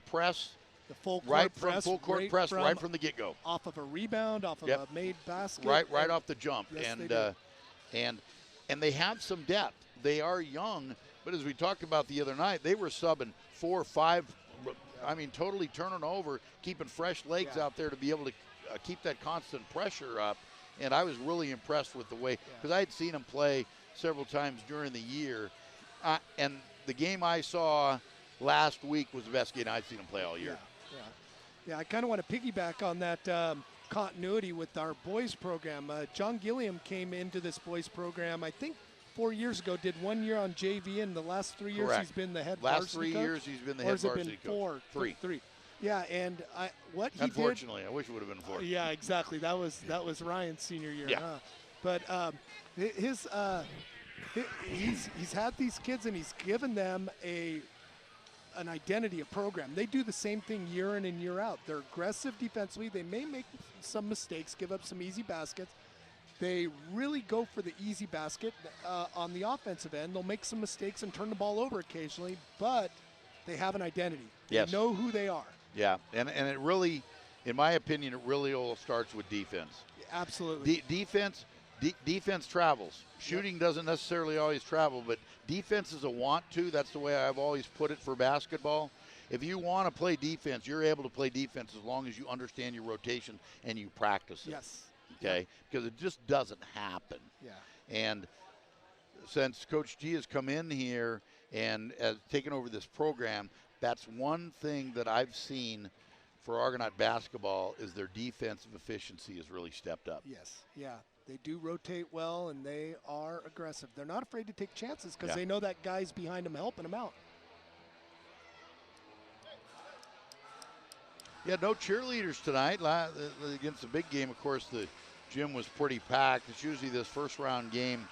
press, the full court right press, from full court press right from the get-go, off of a rebound, off of a made basket, right off the jump. Yes, and they have some depth. They are young, but as we talked about the other night, they were subbing 4 or 5. I mean, totally turning over, keeping fresh legs out there to be able to keep that constant pressure up. And I was really impressed with the way, because I had seen them play several times during the year. And the game I saw last week was the best game I'd seen them play all year. Yeah, I kind of want to piggyback on that continuity with our boys program. John Gilliam came into this boys program, I think, 4 years ago, did 1 year on JV, and the last 3 years he's been the head varsity coach. Last 3 years he's been the head varsity coach. Or has it been 4? Three. Yeah, and what he Unfortunately, I wish it would have been 4. Yeah, exactly. That was Ryan's senior year. Yeah. Huh? But he's had these kids and he's given them an identity, a program. They do the same thing year in and year out. They're aggressive defensively. They may make some mistakes, give up some easy baskets. They really go for the easy basket on the offensive end. They'll make some mistakes and turn the ball over occasionally, but they have an identity. Yes. They know who they are. Yeah, and it really, in my opinion, it really all starts with defense. Absolutely. Defense travels. Shooting doesn't necessarily always travel, but defense is a want to. That's the way I've always put it for basketball. If you want to play defense, you're able to play defense as long as you understand your rotation and you practice it. Yes. Okay? Because it just doesn't happen. Yeah. And since Coach G has come in here and has taken over this program, that's one thing that I've seen for Argonaut basketball is their defensive efficiency has really stepped up. Yes, yeah. They do rotate well, and they are aggressive. They're not afraid to take chances because they know that guy's behind them helping them out. Yeah, no cheerleaders tonight. Against the big game, of course, the gym was pretty packed. It's usually this first-round game.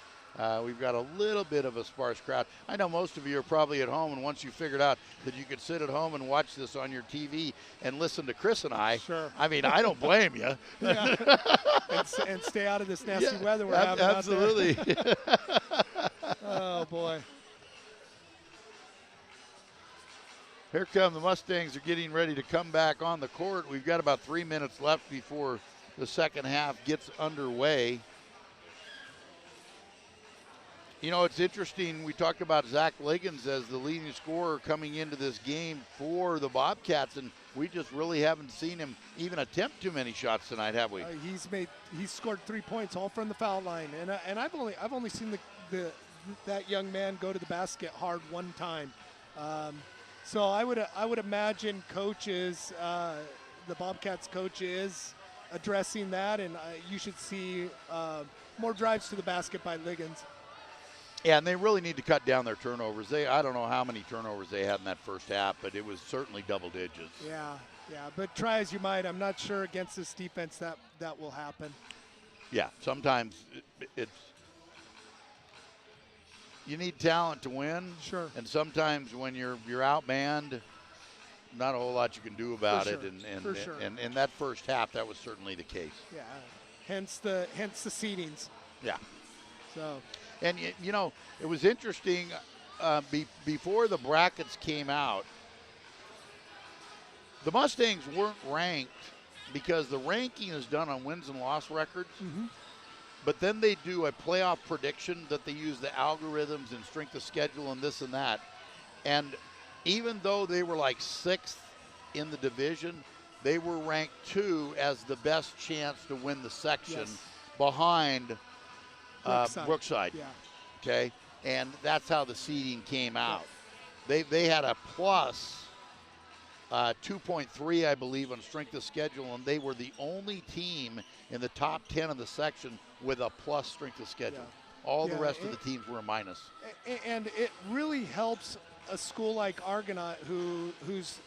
We've got a little bit of a sparse crowd. I know most of you are probably at home, and once you figured out that you could sit at home and watch this on your TV and listen to Chris and I, sure. I mean, I don't blame you. and stay out of this nasty weather we're having absolutely. out there. Oh, boy. Here come the Mustangs are getting ready to come back on the court. We've got about 3 minutes left before the second half gets underway. You know, it's interesting. We talked about Zach Liggins as the leading scorer coming into this game for the Bobcats, and we just really haven't seen him even attempt too many shots tonight, have we? He's scored 3 points, all from the foul line, and I've only seen that young man go to the basket hard one time. So I would imagine coaches, the Bobcats coach is addressing that, and you should see more drives to the basket by Liggins. Yeah, and they really need to cut down their turnovers. I don't know how many turnovers they had in that first half, but it was certainly double digits. Yeah, but try as you might, I'm not sure against this defense that will happen. Yeah, sometimes you need talent to win. Sure. And sometimes when you're outmanned, not a whole lot you can do about it. And in that first half, that was certainly the case. Yeah. Hence the seedings. Yeah. So. And you know, it was interesting. Before the brackets came out, the Mustangs weren't ranked because the ranking is done on wins and loss records. Mm-hmm. But then they do a playoff prediction that they use the algorithms and strength of schedule and this and that. And even though they were like 6th in the division, they were ranked 2 as the best chance to win the section behind Brookside. Yeah. Okay? And that's how the seeding came out. They had a plus 2.3, I believe, on strength of schedule, and they were the only team in the top 10 of the section with a plus strength of schedule. Yeah. All the rest of the teams were a minus. And it really helps a school like Argonaut, whose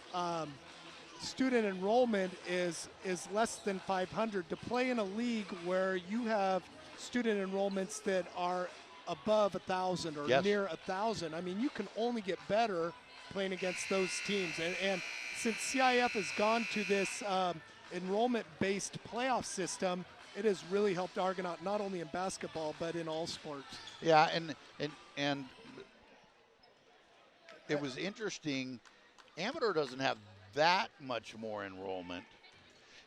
student enrollment is less than 500, to play in a league where you have student enrollments that are above 1,000 or near 1,000. I mean, you can only get better playing against those teams. And since CIF has gone to this enrollment-based playoff system, it has really helped Argonaut not only in basketball but in all sports. Yeah, and it was interesting. Amador doesn't have that much more enrollment.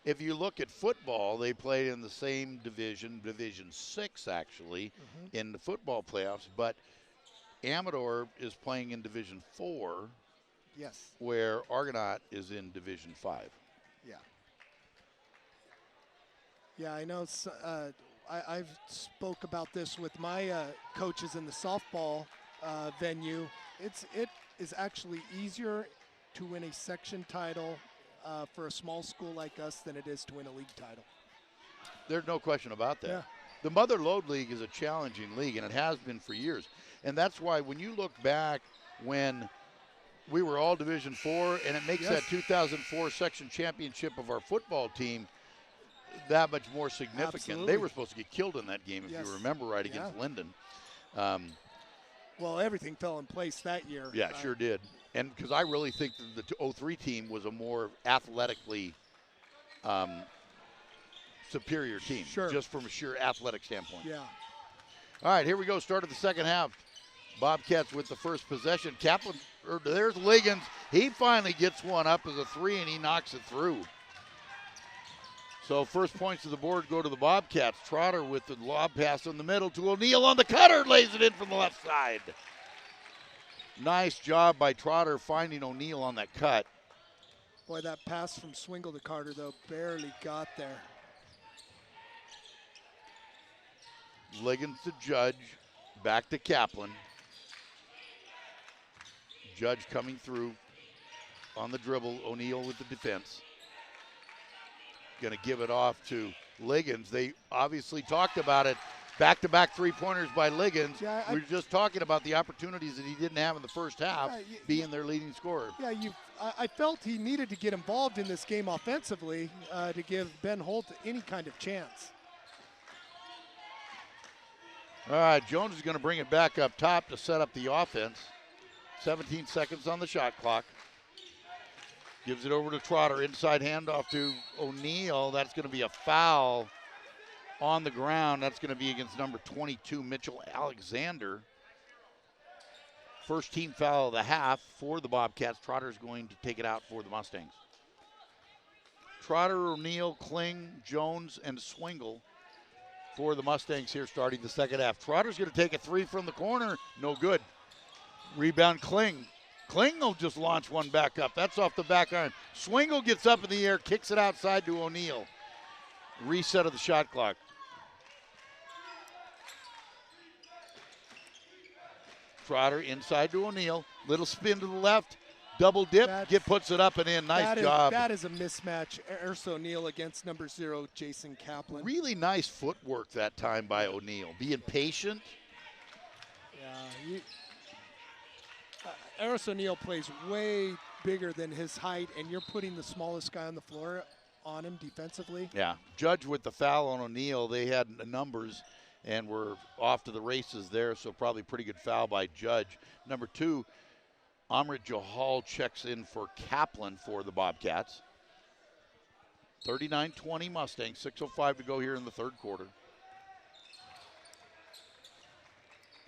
If you look at football, they played in the same division, Division 6 actually, in the football playoffs, but Amador is playing in Division 4. Yes. Where Argonaut is in Division 5. Yeah. Yeah, I know. I've spoke about this with my coaches in the softball venue. It is actually easier to win a section title for a small school like us than it is to win a league title. There's no question about that. Yeah. The Mother Lode League is a challenging league, and it has been for years. And that's why when you look back when we were all Division 4, and it makes that 2004 section championship of our football team that much more significant. Absolutely. They were supposed to get killed in that game, if you remember right, against Linden. Well, everything fell in place that year. Yeah, sure did. And because I really think that the 03 team was a more athletically superior team, just from a sheer athletic standpoint. Yeah. All right, here we go. Start of the second half. Bobcats with the first possession. Kaplan, there's Liggins. He finally gets one up as a 3, and he knocks it through. So first points of the board go to the Bobcats. Trotter with the lob pass in the middle to O'Neill on the cutter, lays it in from the left side. Nice job by Trotter finding O'Neill on that cut. Boy, that pass from Swingle to Carter, though, barely got there. Liggins to Judge, back to Kaplan. Judge coming through on the dribble. O'Neill with the defense. Going to give it off to Liggins. They obviously talked about it. Back-to-back three-pointers by Liggins. Yeah, we were just talking about the opportunities that he didn't have in the first half, being their leading scorer. Yeah, I felt he needed to get involved in this game offensively to give Ben Holt any kind of chance. All right, Jones is going to bring it back up top to set up the offense. 17 seconds on the shot clock. Gives it over to Trotter. Inside handoff to O'Neill. That's going to be a foul on the ground. That's going to be against number 22, Mitchell Alexander. First team foul of the half for the Bobcats. Trotter's going to take it out for the Mustangs. Trotter, O'Neill, Kling, Jones, and Swingle for the Mustangs here starting the second half. Trotter's going to take a three from the corner. No good. Rebound Kling. Kling will just launch one back up. That's off the back iron. Swingle gets up in the air, kicks it outside to O'Neill. Reset of the shot clock. Trotter inside to O'Neill. Little spin to the left. Double dip. Puts it up and in. Nice job. That is a mismatch. Erso O'Neill against number 0, Jason Kaplan. Really nice footwork that time by O'Neill. Being patient. Yeah. Erso O'Neill plays way bigger than his height, and you're putting the smallest guy on the floor on him defensively. Yeah. Judge with the foul on O'Neill. They had numbers, And we're off to the races there, so probably pretty good foul by Judge. Number 2, Amrit Johal checks in for Kaplan for the Bobcats. 39-20 Mustangs, 6:05 to go here in the third quarter.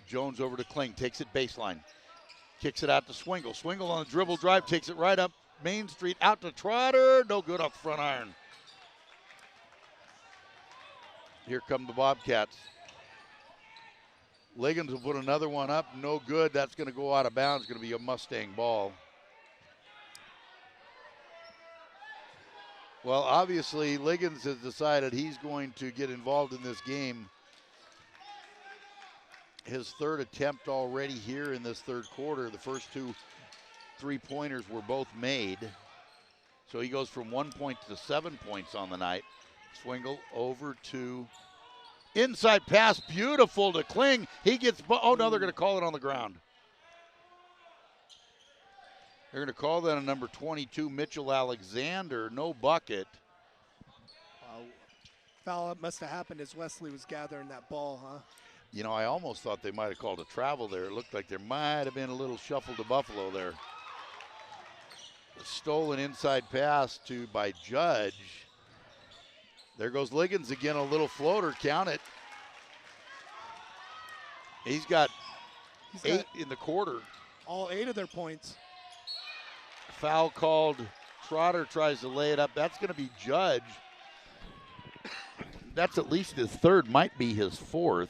Jones over to Kling, takes it baseline. Kicks it out to Swingle. Swingle on the dribble drive, takes it right up Main Street, out to Trotter. No good off front iron. Here come the Bobcats. Liggins will put another one up. No good. That's going to go out of bounds. Going to be a Mustang ball. Well, obviously, Liggins has decided he's going to get involved in this game. His third attempt already here in this third quarter. The first 2 3-pointers were both made. So he goes from 1 point to 7 points on the night. Swingle over to inside pass, beautiful to Kling. He gets, oh no, they're going to call it on the ground. They're going to call that on number 22, Mitchell Alexander, no bucket. Foul must have happened as Wesley was gathering that ball, huh? You know, I almost thought they might have called a travel there. It looked like there might have been a little shuffle to Buffalo there. A stolen inside pass by Judge. There goes Liggins again, a little floater, count it. He's got 8 in the quarter. All 8 of their points. Foul called. Trotter tries to lay it up. That's going to be Judge. That's at least his third, might be his fourth.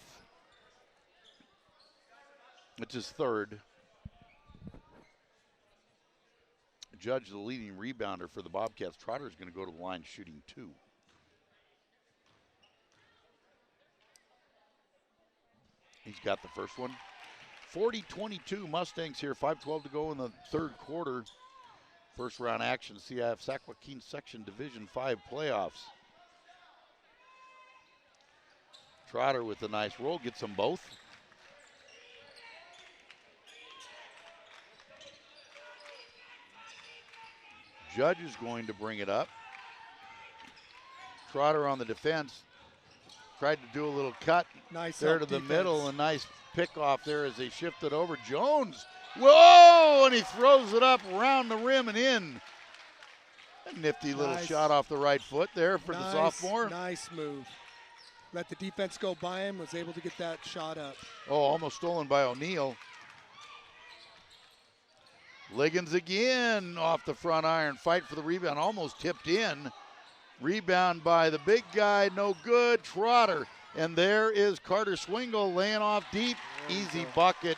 It's his third. Judge, the leading rebounder for the Bobcats. Trotter is going to go to the line shooting 2. He's got the first one. 40-22 Mustangs here. 5:12 to go in the third quarter. First round action, CIF Sac-Joaquin Section Division 5 playoffs. Trotter with a nice roll, gets them both. Judge is going to bring it up. Trotter on the defense. Tried to do a little cut. Nice there to the defense. middle. A nice pick off there as they shifted over. Jones. Whoa! And he throws it up around the rim and in. A nifty little shot off the right foot there for the sophomore. Nice move. Let the defense go by him. Was able to get that shot up. Oh, almost stolen by O'Neal. Liggins again off the front iron. Fight for the rebound. Almost tipped in. Rebound by the big guy. No good. Trotter. And there is Carter Swingle laying off deep. Easy bucket.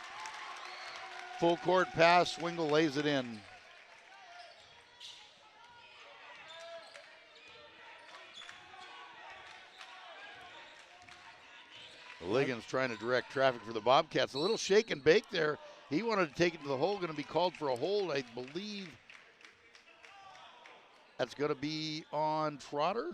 Full court pass. Swingle lays it in. Liggins trying to direct traffic for the Bobcats. A little shake and bake there. He wanted to take it to the hole. Going to be called for a hold, I believe. That's going to be on Trotter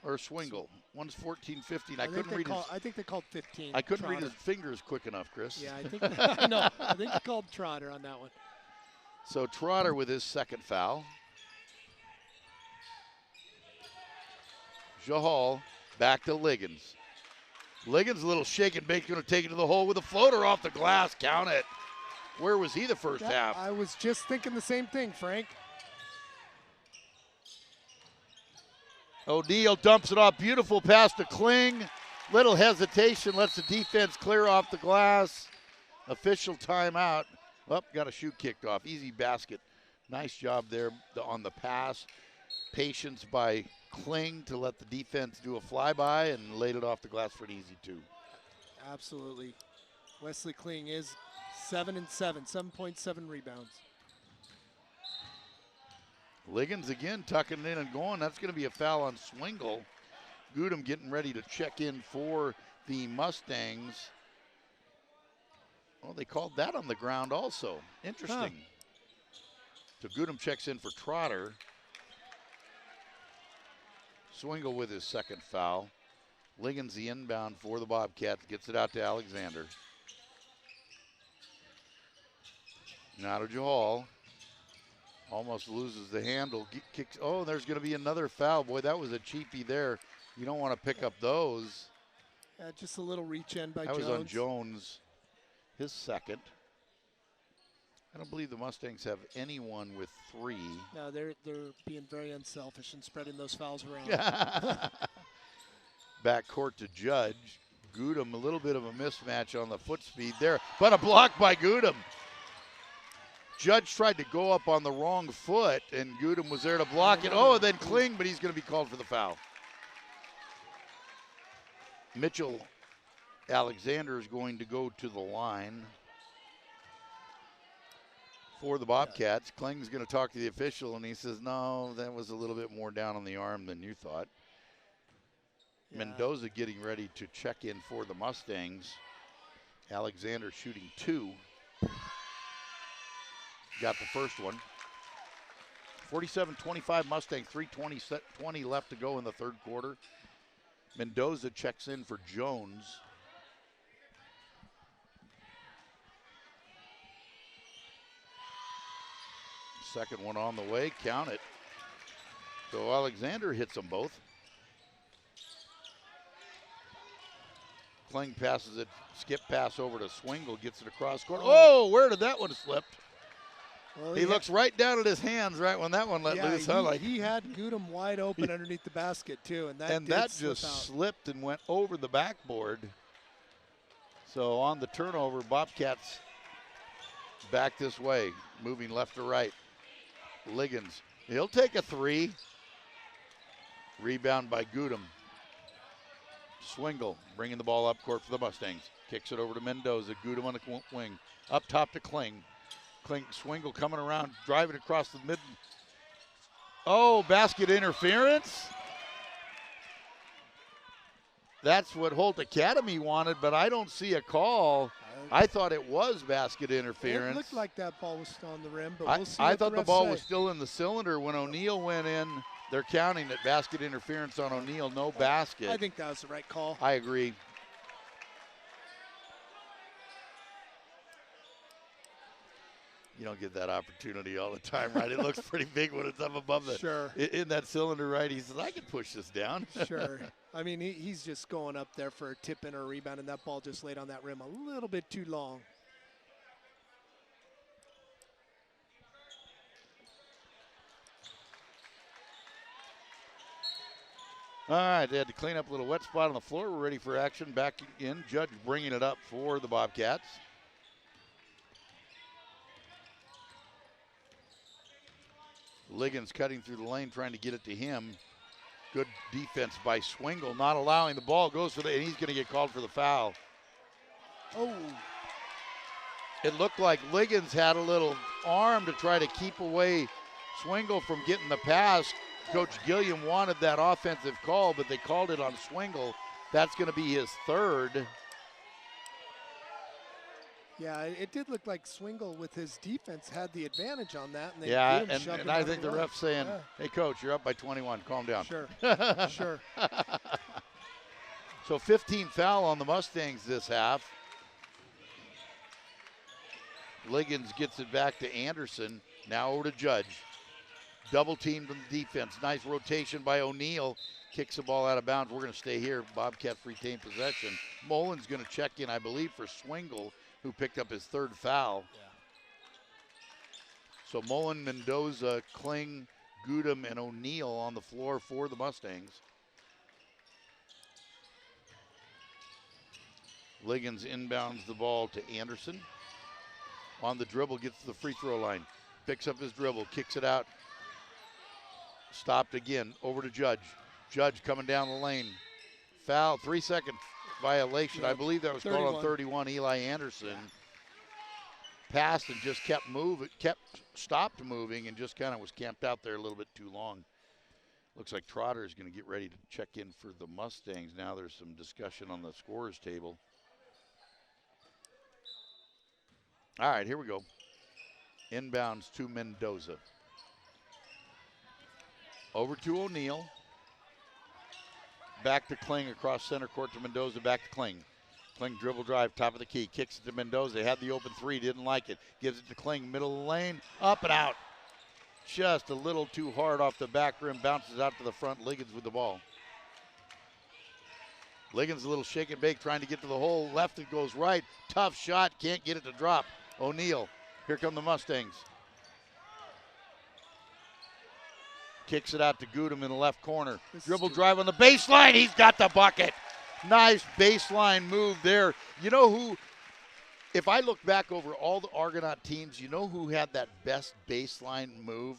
or Swingle. One's 14-15. I think they called 15. I couldn't Trotter. read his fingers quick enough, Chris. Yeah, I think no. I think he called Trotter on that one. So Trotter with his second foul. Jahal back to Liggins. Liggins, a little shake and bake, going to take it to the hole with a floater off the glass. Count it. Where was he the first half? I was just thinking the same thing, Frank. O'Neal dumps it off. Beautiful pass to Kling. Little hesitation, lets the defense clear off the glass. Official timeout. Oh, got a shoot kicked off. Easy basket. Nice job there on the pass. Patience by Kling to let the defense do a flyby and laid it off the glass for an easy 2. Absolutely. Wesley Kling is 7-7, 7.7 rebounds. Liggins again tucking it in and going. That's going to be a foul on Swingle. Goodham getting ready to check in for the Mustangs. Oh, they called that on the ground also. Interesting. So Goodham checks in for Trotter. Swingle with his second foul. Liggins the inbound for the Bobcats. Gets it out to Alexander. Now to Johal. Almost loses the handle. Kicks. Oh, there's going to be another foul. Boy, that was a cheapie there. You don't want to pick up those. Just a little reach in by That Jones. was on Jones, his second. I don't believe the Mustangs have anyone with 3. No, they're being very unselfish and spreading those fouls around. Back court to Judge. Gudem, a little bit of a mismatch on the foot speed there, but a block by Gudem. Judge tried to go up on the wrong foot, and Gudem was there to block it. Oh, and then Kling, but he's going to be called for the foul. Mitchell Alexander is going to go to the line for the Bobcats. Kling's going to talk to the official, and he says, no, that was a little bit more down on the arm than you thought. Yeah. Mendoza getting ready to check in for the Mustangs. Alexander shooting 2. Got the first one. 47-25 Mustang, 3:20 left to go in the third quarter. Mendoza checks in for Jones. Second one on the way, count it. So Alexander hits them both. Kling passes it, skip pass over to Swingle, gets it across court. Oh, where did that one slip? Well, he looks right down at his hands right when that one let loose. He had Gudem wide open underneath the basket too, and that just slipped and went over the backboard. So on the turnover, Bobcats back this way, moving left to right. Liggins, he'll take a 3. Rebound by Gudem. Swingle bringing the ball up court for the Mustangs. Kicks it over to Mendoza. Gudem on the wing. Up top to Kling. Swingle coming around, driving across the mid. Oh, basket interference. That's what Holt Academy wanted, but I don't see a call. I thought it was basket interference. It looked like that ball was still on the rim, but we'll see. I thought the ball was still in the cylinder when O'Neal went in. They're counting it, basket interference on O'Neal, no basket. I think that was the right call. I agree. You don't get that opportunity all the time, right? It looks pretty big when it's up above in that cylinder, right? He says, I can push this down. Sure. I mean, he's just going up there for a tip-in or a rebound, and that ball just laid on that rim a little bit too long. All right, they had to clean up a little wet spot on the floor. We're ready for action. Back in. Judge bringing it up for the Bobcats. Liggins cutting through the lane, trying to get it to him. Good defense by Swingle, not allowing the ball. Goes for and he's going to get called for the foul. Oh. It looked like Liggins had a little arm to try to keep away Swingle from getting the pass. Coach Gilliam wanted that offensive call, but they called it on Swingle. That's going to be his third. Yeah, it did look like Swingle with his defense had the advantage on that. And and I think the ref's saying, hey, Coach, you're up by 21. Calm down. Sure, sure. So 15 foul on the Mustangs this half. Liggins gets it back to Anderson. Now over to Judge. Double teamed on the defense. Nice rotation by O'Neal. Kicks the ball out of bounds. We're going to stay here. Bobcats retain possession. Mullen's going to check in, I believe, for Swingle, who picked up his third foul. Yeah. So Mullen, Mendoza, Kling, Gudem, and O'Neal on the floor for the Mustangs. Liggins inbounds the ball to Anderson. On the dribble, gets to the free throw line. Picks up his dribble, kicks it out. Stopped again, over to Judge. Judge coming down the lane. Foul, 3-second violation. I believe that was 31. Called on 31, Eli Anderson. Passed and just kept moving, stopped moving and just kind of was camped out there a little bit too long. Looks like Trotter is going to get ready to check in for the Mustangs. Now there's some discussion on the scorer's table. All right, here we go. Inbounds to Mendoza. Over to O'Neal. Back to Kling across center court to Mendoza. Back to Kling. Kling dribble drive, top of the key. Kicks it to Mendoza. Had the open three, didn't like it. Gives it to Kling, middle of the lane. Up and out. Just a little too hard off the back rim. Bounces out to the front. Liggins with the ball. Liggins a little shake and bake trying to get to the hole. Left it goes right. Tough shot. Can't get it to drop. O'Neal. Here come the Mustangs. Kicks it out to Gudem in the left corner. Dribble drive on the baseline. He's got the bucket. Nice baseline move there. You know who, if I look back over all the Argonaut teams, you know who had that best baseline move?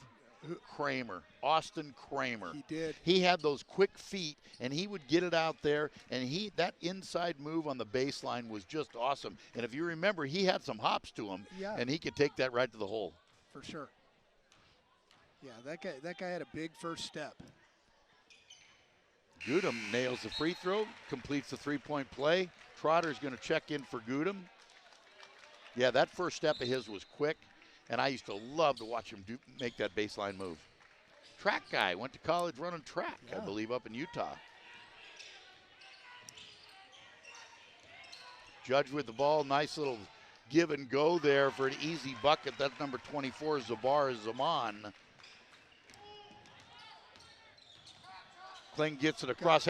Kramer, Austin Kramer. He did. He had those quick feet, and he would get it out there, and that inside move on the baseline was just awesome. And if you remember, he had some hops to him, and he could take that right to the hole. For sure. Yeah, that guy had a big first step. Gudem nails the free throw, completes the three-point play. Trotter's going to check in for Gudem. Yeah, that first step of his was quick. And I used to love to watch him make that baseline move. Track guy, went to college running track, I believe, up in Utah. Judge with the ball, nice little give and go there for an easy bucket. That's number 24, Zabar Zaman. Kling gets it across,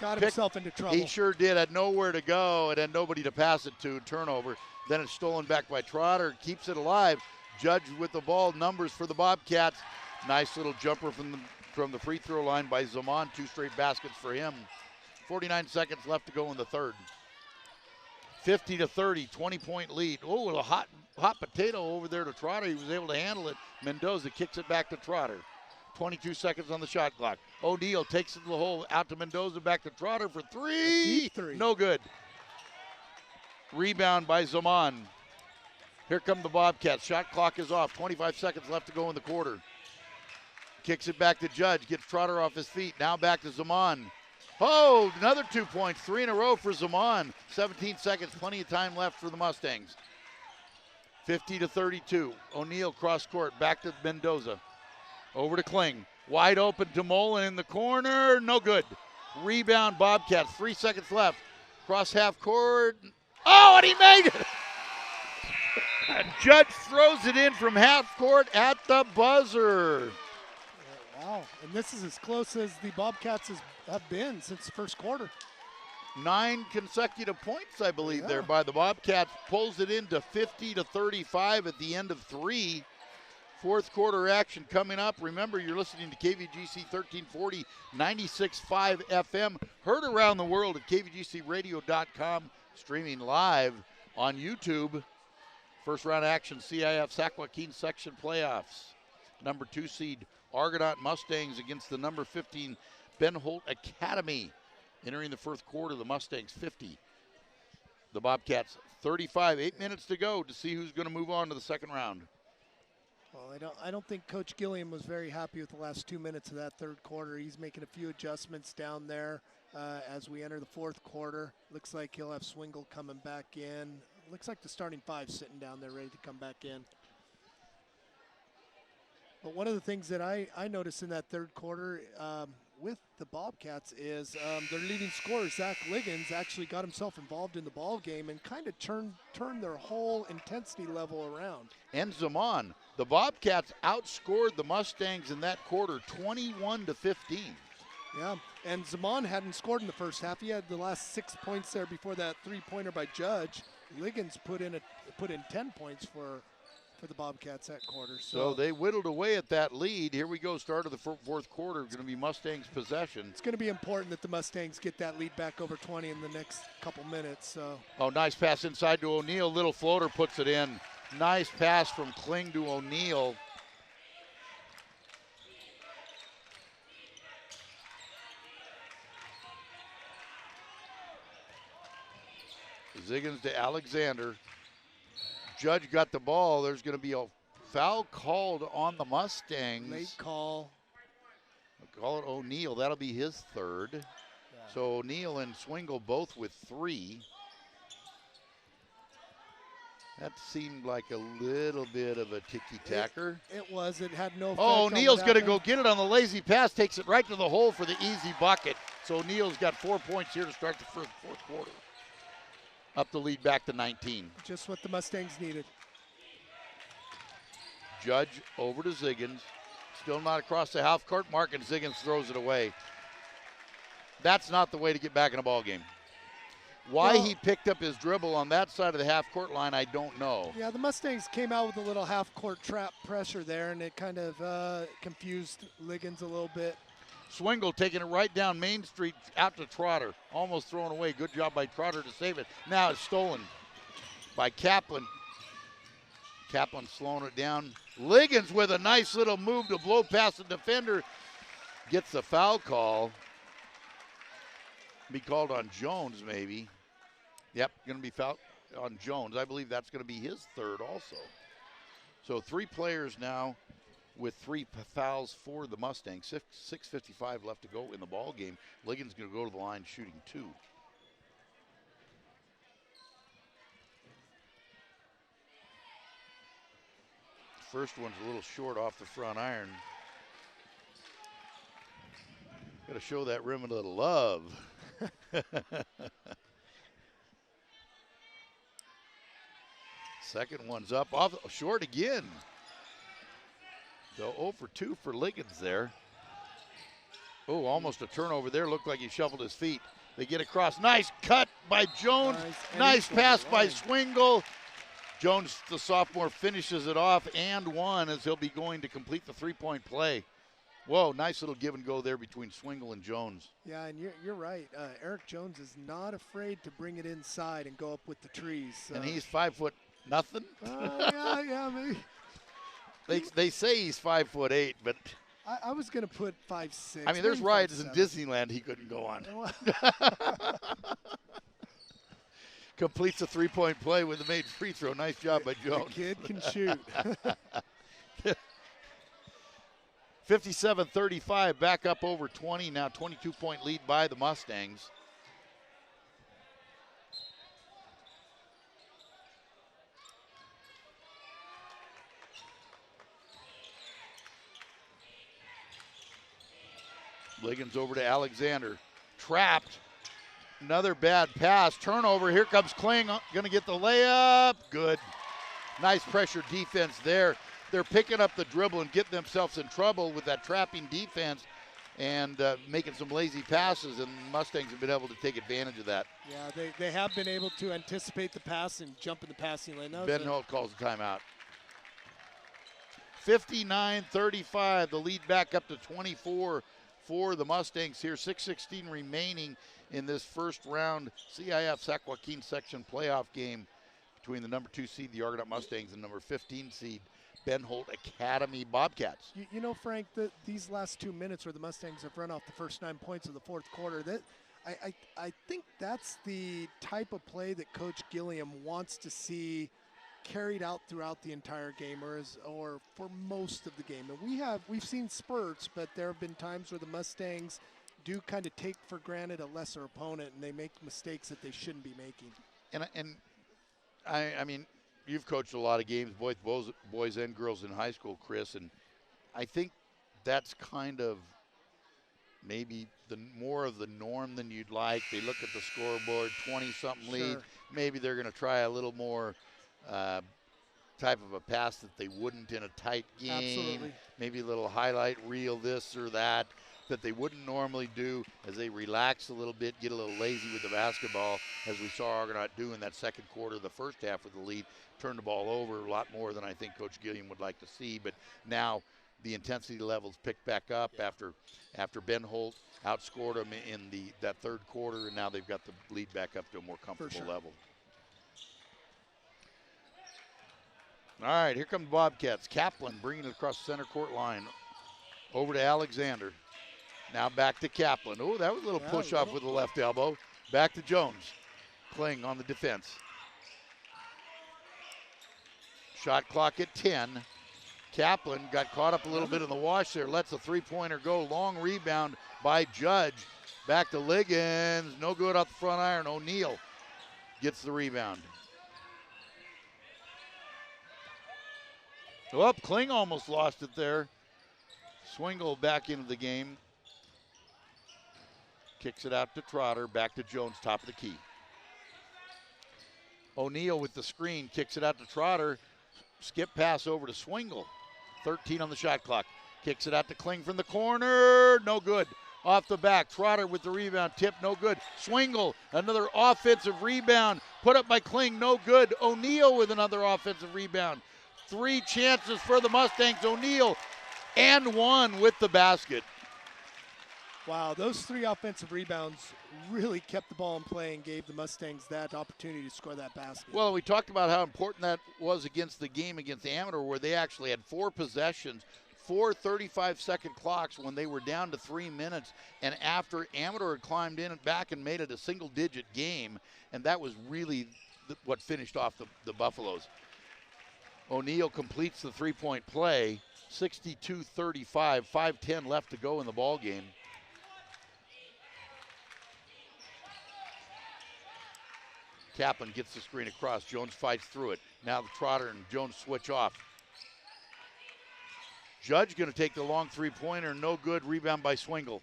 got himself into trouble. He sure did, had nowhere to go and had nobody to pass it to, turnover. Then it's stolen back by Trotter, keeps it alive. Judge with the ball, numbers for the Bobcats. Nice little jumper from the free throw line by Zaman. 2 straight baskets for him. 49 seconds left to go in the third. 50-30, 20-point lead. Oh, a hot potato over there to Trotter. He was able to handle it. Mendoza kicks it back to Trotter. 22 seconds on the shot clock. O'Neal takes it to the hole, out to Mendoza, back to Trotter for three. No good. Rebound by Zaman. Here come the Bobcats. Shot clock is off. 25 seconds left to go in the quarter. Kicks it back to Judge. Gets Trotter off his feet. Now back to Zaman. Oh, another 2 points. 3 in a row for Zaman. 17 seconds. Plenty of time left for the Mustangs. 50-32. O'Neal cross court. Back to Mendoza. Over to Kling. Wide open to Mullen in the corner. No good. Rebound Bobcats. 3 seconds left. Cross half court. Oh, and he made it! Judge throws it in from half court at the buzzer. Wow, and this is as close as the Bobcats have been since the first quarter. 9 consecutive points, I believe, there by the Bobcats. Pulls it into 50-35 at the end of 3. Fourth quarter action coming up. Remember, you're listening to KVGC 1340, 96.5 FM. Heard around the world at kvgcradio.com. Streaming live on YouTube. First round action, CIF Sac-Joaquin section playoffs. Number 2 seed Argonaut Mustangs against the number 15 Ben Holt Academy. Entering the first quarter, the Mustangs 50. The Bobcats 35. 8 minutes to go to see who's going to move on to the second round. Well, I don't think Coach Gilliam was very happy with the last 2 minutes of that third quarter. He's making a few adjustments down there as we enter the fourth quarter. Looks like he'll have Swingle coming back in. Looks like the starting 5 sitting down there ready to come back in. But one of the things that I noticed in that third quarter with the Bobcats is their leading scorer, Zach Liggins, actually got himself involved in the ball game and kind of turned their whole intensity level around. And Zaman, the Bobcats outscored the Mustangs in that quarter 21-15. Yeah, and Zaman hadn't scored in the first half. He had the last 6 points there before that three-pointer by Judge. Liggins put in 10 points for the Bobcats that quarter. So they whittled away at that lead. Here we go, start of the fourth quarter. Going to be Mustangs possession. It's going to be important that the Mustangs get that lead back over 20 in the next couple minutes. So. Oh, nice pass inside to O'Neal. Little floater puts it in. Nice pass from Kling to O'Neal. Ziggins to Alexander. Judge got the ball. There's going to be a foul called on the Mustangs. Late call. Call it O'Neal. That'll be his third. Yeah. So O'Neal and Swingle both with 3. That seemed like a little bit of a ticky-tacker. It was. It had no effect. Oh, O'Neal's going to go get it on the lazy pass. Takes it right to the hole for the easy bucket. So O'Neal's got 4 points here to start the fourth quarter. Up the lead back to 19. Just what the Mustangs needed. Judge over to Ziggins. Still not across the half court mark, and Ziggins throws it away. That's not the way to get back in a ball game. Why he picked up his dribble on that side of the half-court line, I don't know. Yeah, the Mustangs came out with a little half-court trap pressure there, and it kind of confused Liggins a little bit. Swingle taking it right down Main Street out to Trotter. Almost thrown away. Good job by Trotter to save it. Now it's stolen by Kaplan. Kaplan slowing it down. Liggins with a nice little move to blow past the defender. Gets the foul call. Be called on Jones maybe. Yep, going to be fouled on Jones. I believe that's going to be his third also. So 3 players now with 3 fouls for the Mustangs. 6:55 left to go in the ball game. Liggins going to go to the line shooting 2. First one's a little short off the front iron. Got to show that rim a little love. Second one's up, off short again. So 0 for 2 for Liggins there. Oh, almost a turnover there. Looked like he shuffled his feet. They get across. Nice cut by Jones. Nice pass by Swingle. Jones, the sophomore, finishes it off and one as he'll be going to complete the 3-point play. Whoa, nice little give and go there between Swingle and Jones. Yeah, and you're right. Eric Jones is not afraid to bring it inside and go up with the trees. And he's 5 foot nothing. Yeah, maybe. They say he's 5'8", but I was gonna put 5'6". I mean, there's rides in Disneyland he couldn't go on. Completes a 3-point play with a made free throw. Nice job by Jones. The kid can shoot. 57-35, back up over 20 now. 22-point lead by the Mustangs. Liggins over to Alexander. Trapped. Another bad pass. Turnover. Here comes Kling. Going to get the layup. Good. Nice pressure defense there. They're picking up the dribble and getting themselves in trouble with that trapping defense and making some lazy passes, and Mustangs have been able to take advantage of that. Yeah, they have been able to anticipate the pass and jump in the passing lane. Ben Holt calls the timeout. 59-35, the lead back up to 24 for the Mustangs here. 6:16 remaining in this first round CIF Sac-Joaquin section playoff game between the number 2 seed, the Argonaut Mustangs, and number 15 seed, Ben Holt Academy Bobcats. You know, Frank, these last 2 minutes where the Mustangs have run off the first 9 points of the fourth quarter, that I think that's the type of play that Coach Gilliam wants to see carried out throughout the entire game, or for most of the game. And we've seen spurts, but there have been times where the Mustangs do kind of take for granted a lesser opponent, and they make mistakes that they shouldn't be making. And I mean, you've coached a lot of games, both boys and girls in high school, Chris, and I think that's kind of maybe more of the norm than you'd like. They look at the scoreboard, 20-something lead. Maybe they're going to try a little more type of a pass that they wouldn't in a tight game. Absolutely. Maybe a little highlight reel, this or that they wouldn't normally do as they relax a little bit, get a little lazy with the basketball, as we saw Argonaut do in that second quarter, the first half with the lead. Turned the ball over a lot more than I think Coach Gilliam would like to see, but now the intensity levels picked back up after Ben Holt outscored them in that third quarter, and now they've got the lead back up to a more comfortable level. All right, here come the Bobcats. Kaplan bringing it across the center court line. Over to Alexander. Now back to Kaplan. Oh, that was a little push off with the left elbow. Back to Jones. Kling on the defense. Shot clock at 10. Kaplan got caught up a little bit in the wash there. Lets a three-pointer go. Long rebound by Judge. Back to Liggins. No good off the front iron. O'Neal gets the rebound. Oh, Kling almost lost it there. Swingle back into the game. Kicks it out to Trotter. Back to Jones, top of the key. O'Neal with the screen. Kicks it out to Trotter. Skip pass over to Swingle. 13 on the shot clock. Kicks it out to Kling from the corner. No good. off the back. Trotter with the rebound, tip, no good. Swingle, another offensive rebound, put up by Kling, no good. O'Neal with another offensive rebound. 3 chances for the Mustangs. O'Neal and 1 with the basket. Wow, those 3 offensive rebounds really kept the ball in play and gave the Mustangs that opportunity to score that basket. Well, we talked about how important that was against the game against Amador, where they actually had 4 possessions, 4 35-second clocks when they were down to 3 minutes, and after Amador had climbed in and back and made it a single-digit game, and that was really what finished off the Buffaloes. O'Neal completes the 3-point play, 62-35, 5:10 left to go in the ball game. Kaplan gets the screen across. Jones fights through it. Now the Trotter and Jones switch off. Judge going to take the long 3-pointer. No good. Rebound by Swingle.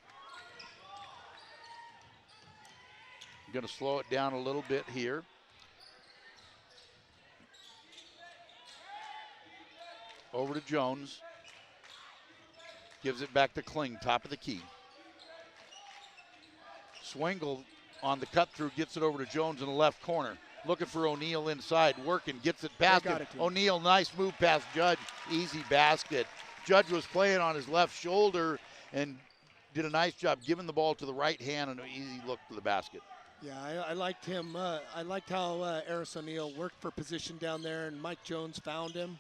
Going to slow it down a little bit here. Over to Jones. Gives it back to Kling, top of the key. Swingle on the cut through, gets it over to Jones in the left corner. Looking for O'Neal inside, working, gets it past him. O'Neal, nice move past Judge, easy basket. Judge was playing on his left shoulder and did a nice job giving the ball to the right hand and an easy look to the basket. Yeah, I liked him. I liked how Eris O'Neal worked for position down there, and Mike Jones found him.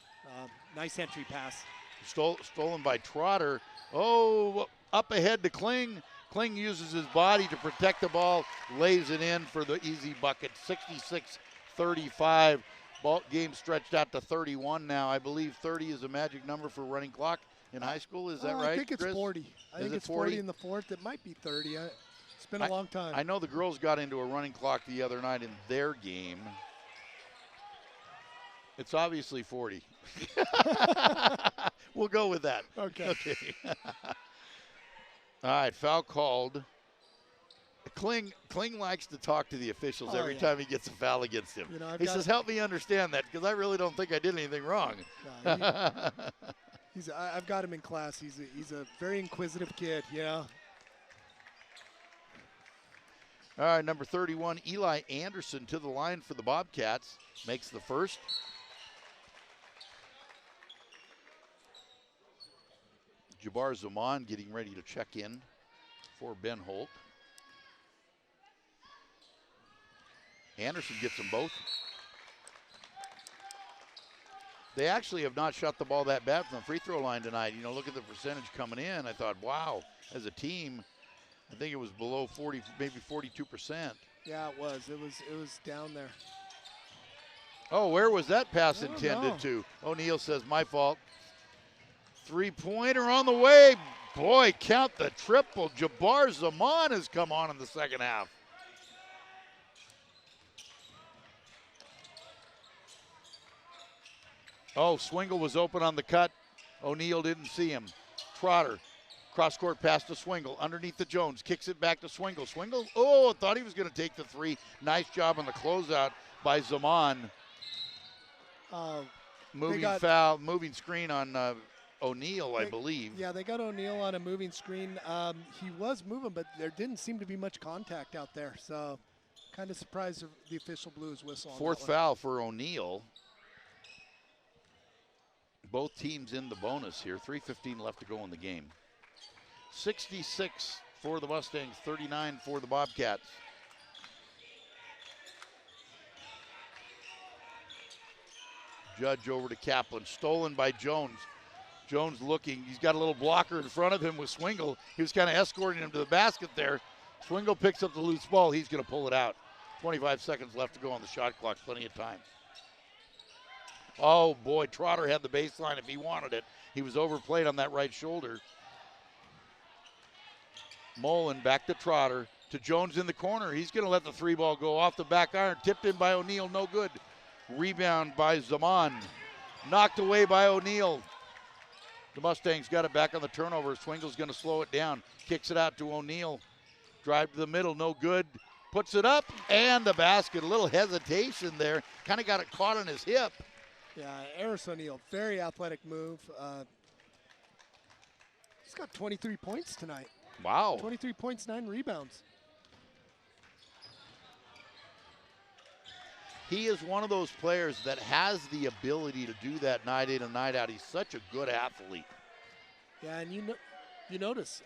Nice entry pass. Stolen by Trotter. Oh, up ahead to Kling. Kling uses his body to protect the ball, lays it in for the easy bucket. 66-35. Ball game stretched out to 31 now. I believe 30 is a magic number for running clock in high school. Is that right, I think it's Chris? 40. I think it's 40 in the fourth. It might be 30. It's been a long time. I know the girls got into a running clock the other night in their game. It's obviously 40. We'll go with that. Okay. All right, foul called. Kling likes to talk to the officials every time he gets a foul against him. He says, help me understand that, because I really don't think I did anything wrong. No, I've got him in class. He's a very inquisitive kid, All right, number 31, Eli Anderson to the line for the Bobcats. Makes the first. Jabbar Zaman getting ready to check in for Ben Holt. Anderson gets them both. They actually have not shot the ball that bad from the free throw line tonight. Look at the percentage coming in. I thought, wow, as a team, I think it was below 40, maybe 42%. Yeah, it was. It was down there. Oh, where was that pass intended to? O'Neal says, my fault. 3-pointer on the way. Boy, count the triple. Jabbar Zaman has come on in the second half. Oh, Swingle was open on the cut. O'Neal didn't see him. Trotter, cross-court pass to Swingle. Underneath the Jones, kicks it back to Swingle. Swingle, thought he was going to take the 3. Nice job on the closeout by Zaman. Moving screen on O'Neal, I believe. Yeah, they got O'Neal on a moving screen. He was moving, but there didn't seem to be much contact out there. So kind of surprised the official blew his whistle on that one. 4th foul for O'Neal. Both teams in the bonus here. 3:15 left to go in the game. 66 for the Mustangs, 39 for the Bobcats. Judge over to Kaplan. Stolen by Jones. Jones looking. He's got a little blocker in front of him with Swingle. He was kind of escorting him to the basket there. Swingle picks up the loose ball. He's going to pull it out. 25 seconds left to go on the shot clock. Plenty of time. Oh, boy, Trotter had the baseline if he wanted it. He was overplayed on that right shoulder. Mullen back to Trotter. To Jones in the corner. He's going to let the 3 ball go off the back iron. Tipped in by O'Neal. No good. Rebound by Zaman. Knocked away by O'Neal. The Mustangs got it back on the turnover. Swingle's going to slow it down. Kicks it out to O'Neal. Drive to the middle. No good. Puts it up. And the basket. A little hesitation there. Kind of got it caught on his hip. Yeah, Eris O'Neal, very athletic move. He's got 23 points tonight. Wow. 23 points, 9 rebounds. He is one of those players that has the ability to do that night in and night out. He's such a good athlete. Yeah, and you notice,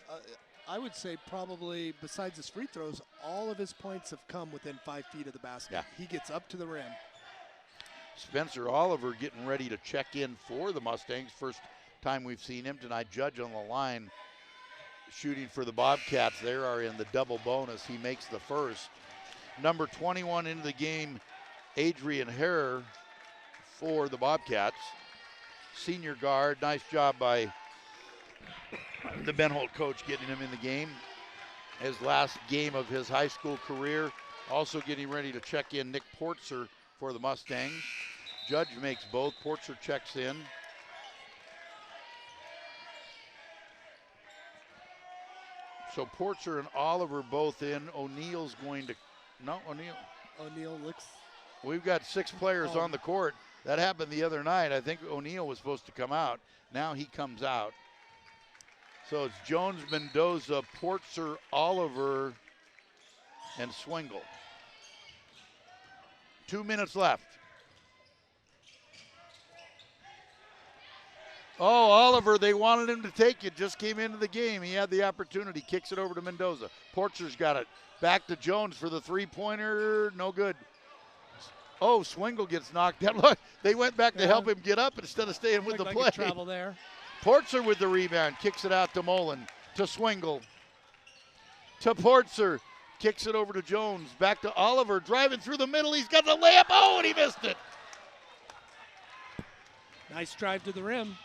I would say probably besides his free throws, all of his points have come within 5 feet of the basket. Yeah. He gets up to the rim. Spencer Oliver getting ready to check in for the Mustangs. First time we've seen him tonight. Judge on the line shooting for the Bobcats. They are in the double bonus. He makes the first. Number 21 into the game, Adrian Herrer for the Bobcats. Senior guard. Nice job by the Ben Holt coach getting him in the game. His last game of his high school career. Also getting ready to check in Nick Portzer for the Mustangs. Judge makes both. Portzer checks in. So Portzer and Oliver both in. O'Neal's going to, no, O'Neal looks. We've got 6 players on the court. That happened the other night. I think O'Neal was supposed to come out. Now he comes out. So it's Jones, Mendoza, Portzer, Oliver, and Swingle. 2 minutes left. Oh, Oliver, they wanted him to take it. Just came into the game. He had the opportunity. Kicks it over to Mendoza. Portzer's got it. Back to Jones for the three-pointer. No good. Oh, Swingle gets knocked out. Look, they went back to help him get up instead of staying with the play. Travel there. Portzer with the rebound. Kicks it out to Mullen. To Swingle. To Portzer. Kicks it over to Jones. Back to Oliver. Driving through the middle. He's got the layup. Oh, and he missed it. Nice drive to the rim.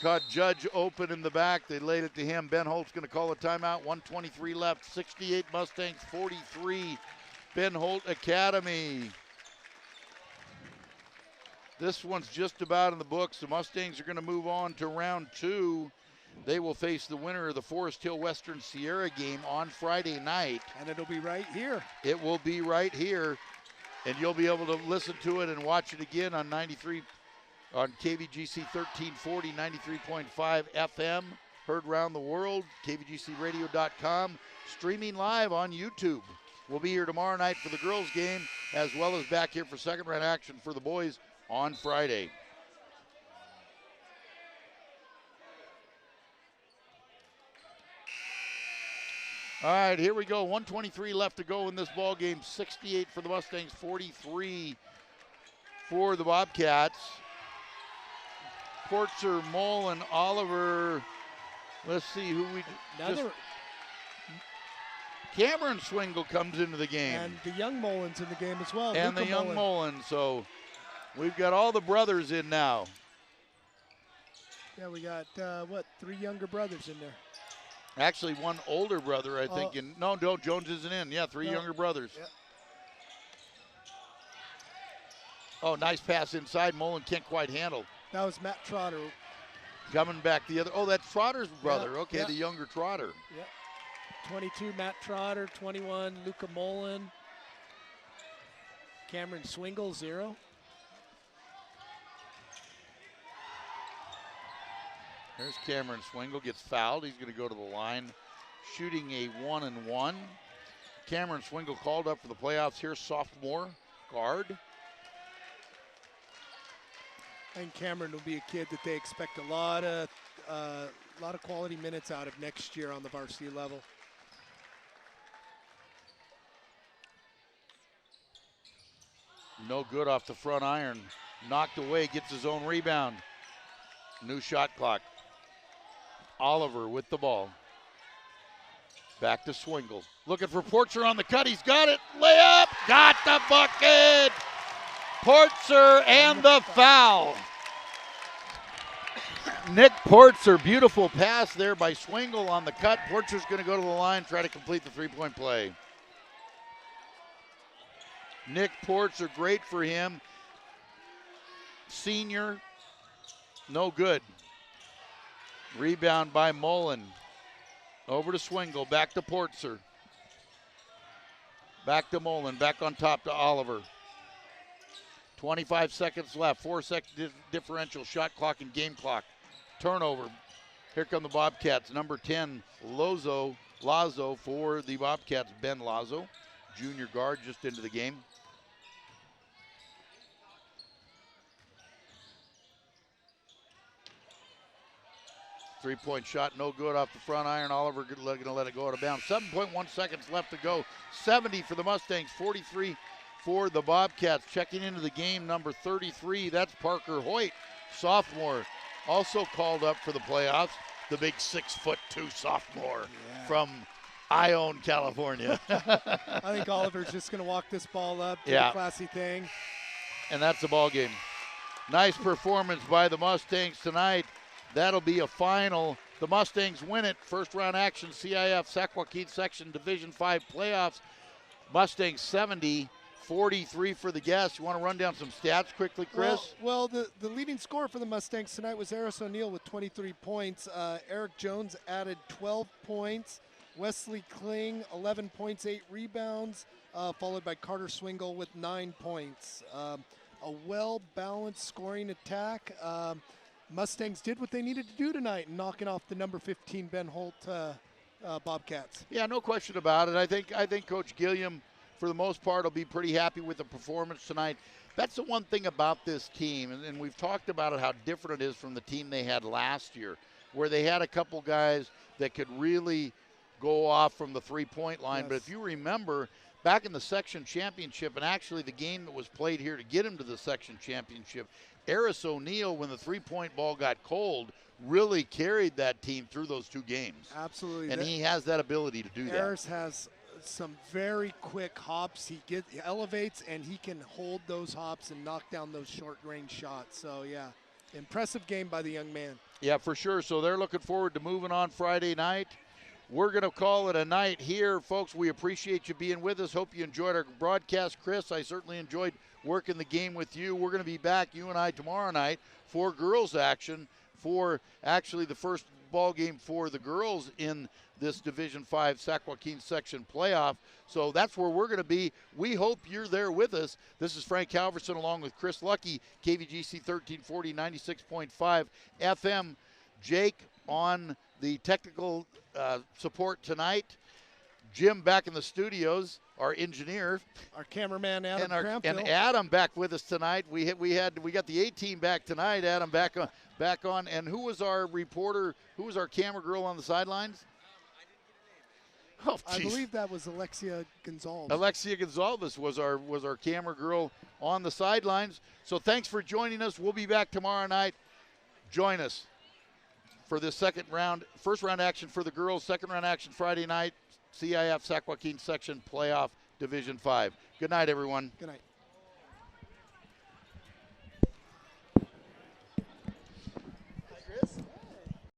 Caught Judge open in the back. They laid it to him. Ben Holt's going to call a timeout. 1:23 left. 68 Mustangs, 43 Ben Holt Academy. This one's just about in the books. The Mustangs are going to move on to round 2. They will face the winner of the Forest Hill Western Sierra game on Friday night. And it'll be right here. It will be right here. And you'll be able to listen to it and watch it again on 93 on KVGC 1340, 93.5 FM. Heard around the world, kvgcradio.com. Streaming live on YouTube. We'll be here tomorrow night for the girls game, as well as back here for second round action for the boys on Friday. All right, here we go. 1:23 left to go in this ball game. 68 for the Mustangs, 43 for the Bobcats. Portzer, Mullen, Oliver. Let's see who we Cameron Swingle comes into the game. And the young Mullen's in the game as well. And Luca the young Mullen. Mullen. So we've got all the brothers in now. Yeah, we got, 3 younger brothers in there. Actually, one older brother, I think. No, Jones isn't in. Yeah, 3 younger brothers. Yeah. Oh, nice pass inside. Mullen can't quite handle. That was Matt Trotter. Coming back the other. Oh, that's Trotter's brother. Yeah, Okay, yeah. the younger Trotter. Yeah. 22, Matt Trotter. 21, Luca Mullen. Cameron Swingle, 0. There's Cameron Swingle, gets fouled. He's going to go to the line, shooting a 1-and-1. Cameron Swingle called up for the playoffs here, sophomore guard. And Cameron will be a kid that they expect a lot of quality minutes out of next year on the varsity level. No good off the front iron. Knocked away, gets his own rebound. New shot clock. Oliver with the ball. Back to Swingle. Looking for Portzer on the cut. He's got it. Layup. Got the bucket. Portzer and the foul. Nick Portzer. Beautiful pass there by Swingle on the cut. Portzer's going to go to the line, try to complete the three-point play. Nick Portzer, great for him. Senior. No good. Rebound by Mullen. Over to Swingle, back to Portzer. Back to Mullen, back on top to Oliver. 25 seconds left, 4-second differential, shot clock and game clock. Turnover. Here come the Bobcats. Number 10, Lazo for the Bobcats. Ben Lazo, junior guard, just into the game. Three-point shot, no good off the front iron. Oliver going to let it go out of bounds. 7.1 seconds left to go. 70 for the Mustangs, 43 for the Bobcats. Checking into the game, number 33, that's Parker Holt, sophomore, also called up for the playoffs. The big 6'2" sophomore from Ione, California. I think Oliver's just going to walk this ball up, do the classy thing. And that's the ball game. Nice performance by the Mustangs tonight. That'll be a final. The Mustangs win it. First round action, CIF Sac-Joaquin Section Division 5 playoffs. Mustangs 70, 43 for the guests. You want to run down some stats quickly, Chris? Well, the leading scorer for the Mustangs tonight was Eris O'Neill with 23 points. Eric Jones added 12 points. Wesley Kling, 11 points, 8 rebounds, followed by Carter Swingle with 9 points. A well-balanced scoring attack. Mustangs did what they needed to do tonight, knocking off the number 15 Ben Holt Bobcats. Yeah, no question about it. I think Coach Gilliam, for the most part, will be pretty happy with the performance tonight. That's the one thing about this team, and we've talked about it, how different it is from the team they had last year, where they had a couple guys that could really go off from the three-point line. Yes. But if you remember, back in the section championship, and actually the game that was played here to get him to the section championship, Eris O'Neill, when the three-point ball got cold, really carried that team through those two games. Absolutely. And he has that ability to do that. Eris has some very quick hops. He elevates, and he can hold those hops and knock down those short-range shots. So, yeah, impressive game by the young man. Yeah, for sure. So they're looking forward to moving on Friday night. We're going to call it a night here, folks. We appreciate you being with us. Hope you enjoyed our broadcast, Chris. I certainly enjoyed working the game with you. We're going to be back, you and I, tomorrow night for girls action, for actually the first ball game for the girls in this Division 5 Sac-Joaquin section playoff. So that's where we're going to be. We hope you're there with us. This is Frank Halverson along with Chris Lucky, KVGC 1340, 96.5 FM. Jake on the technical support tonight. Jim back in the studios, our engineer, our cameraman Adam, and Adam back with us tonight. We got the A-team back tonight. Adam back on. And who was our reporter? Who was our camera girl on the sidelines? Oh, I believe that was Alexia Gonzalez. Alexia Gonzalez was our camera girl on the sidelines. So thanks for joining us. We'll be back tomorrow night. Join us for this first round action for the girls, second round action Friday night, CIF Sac-Joaquin Section Playoff Division 5. Good night, everyone. Good night.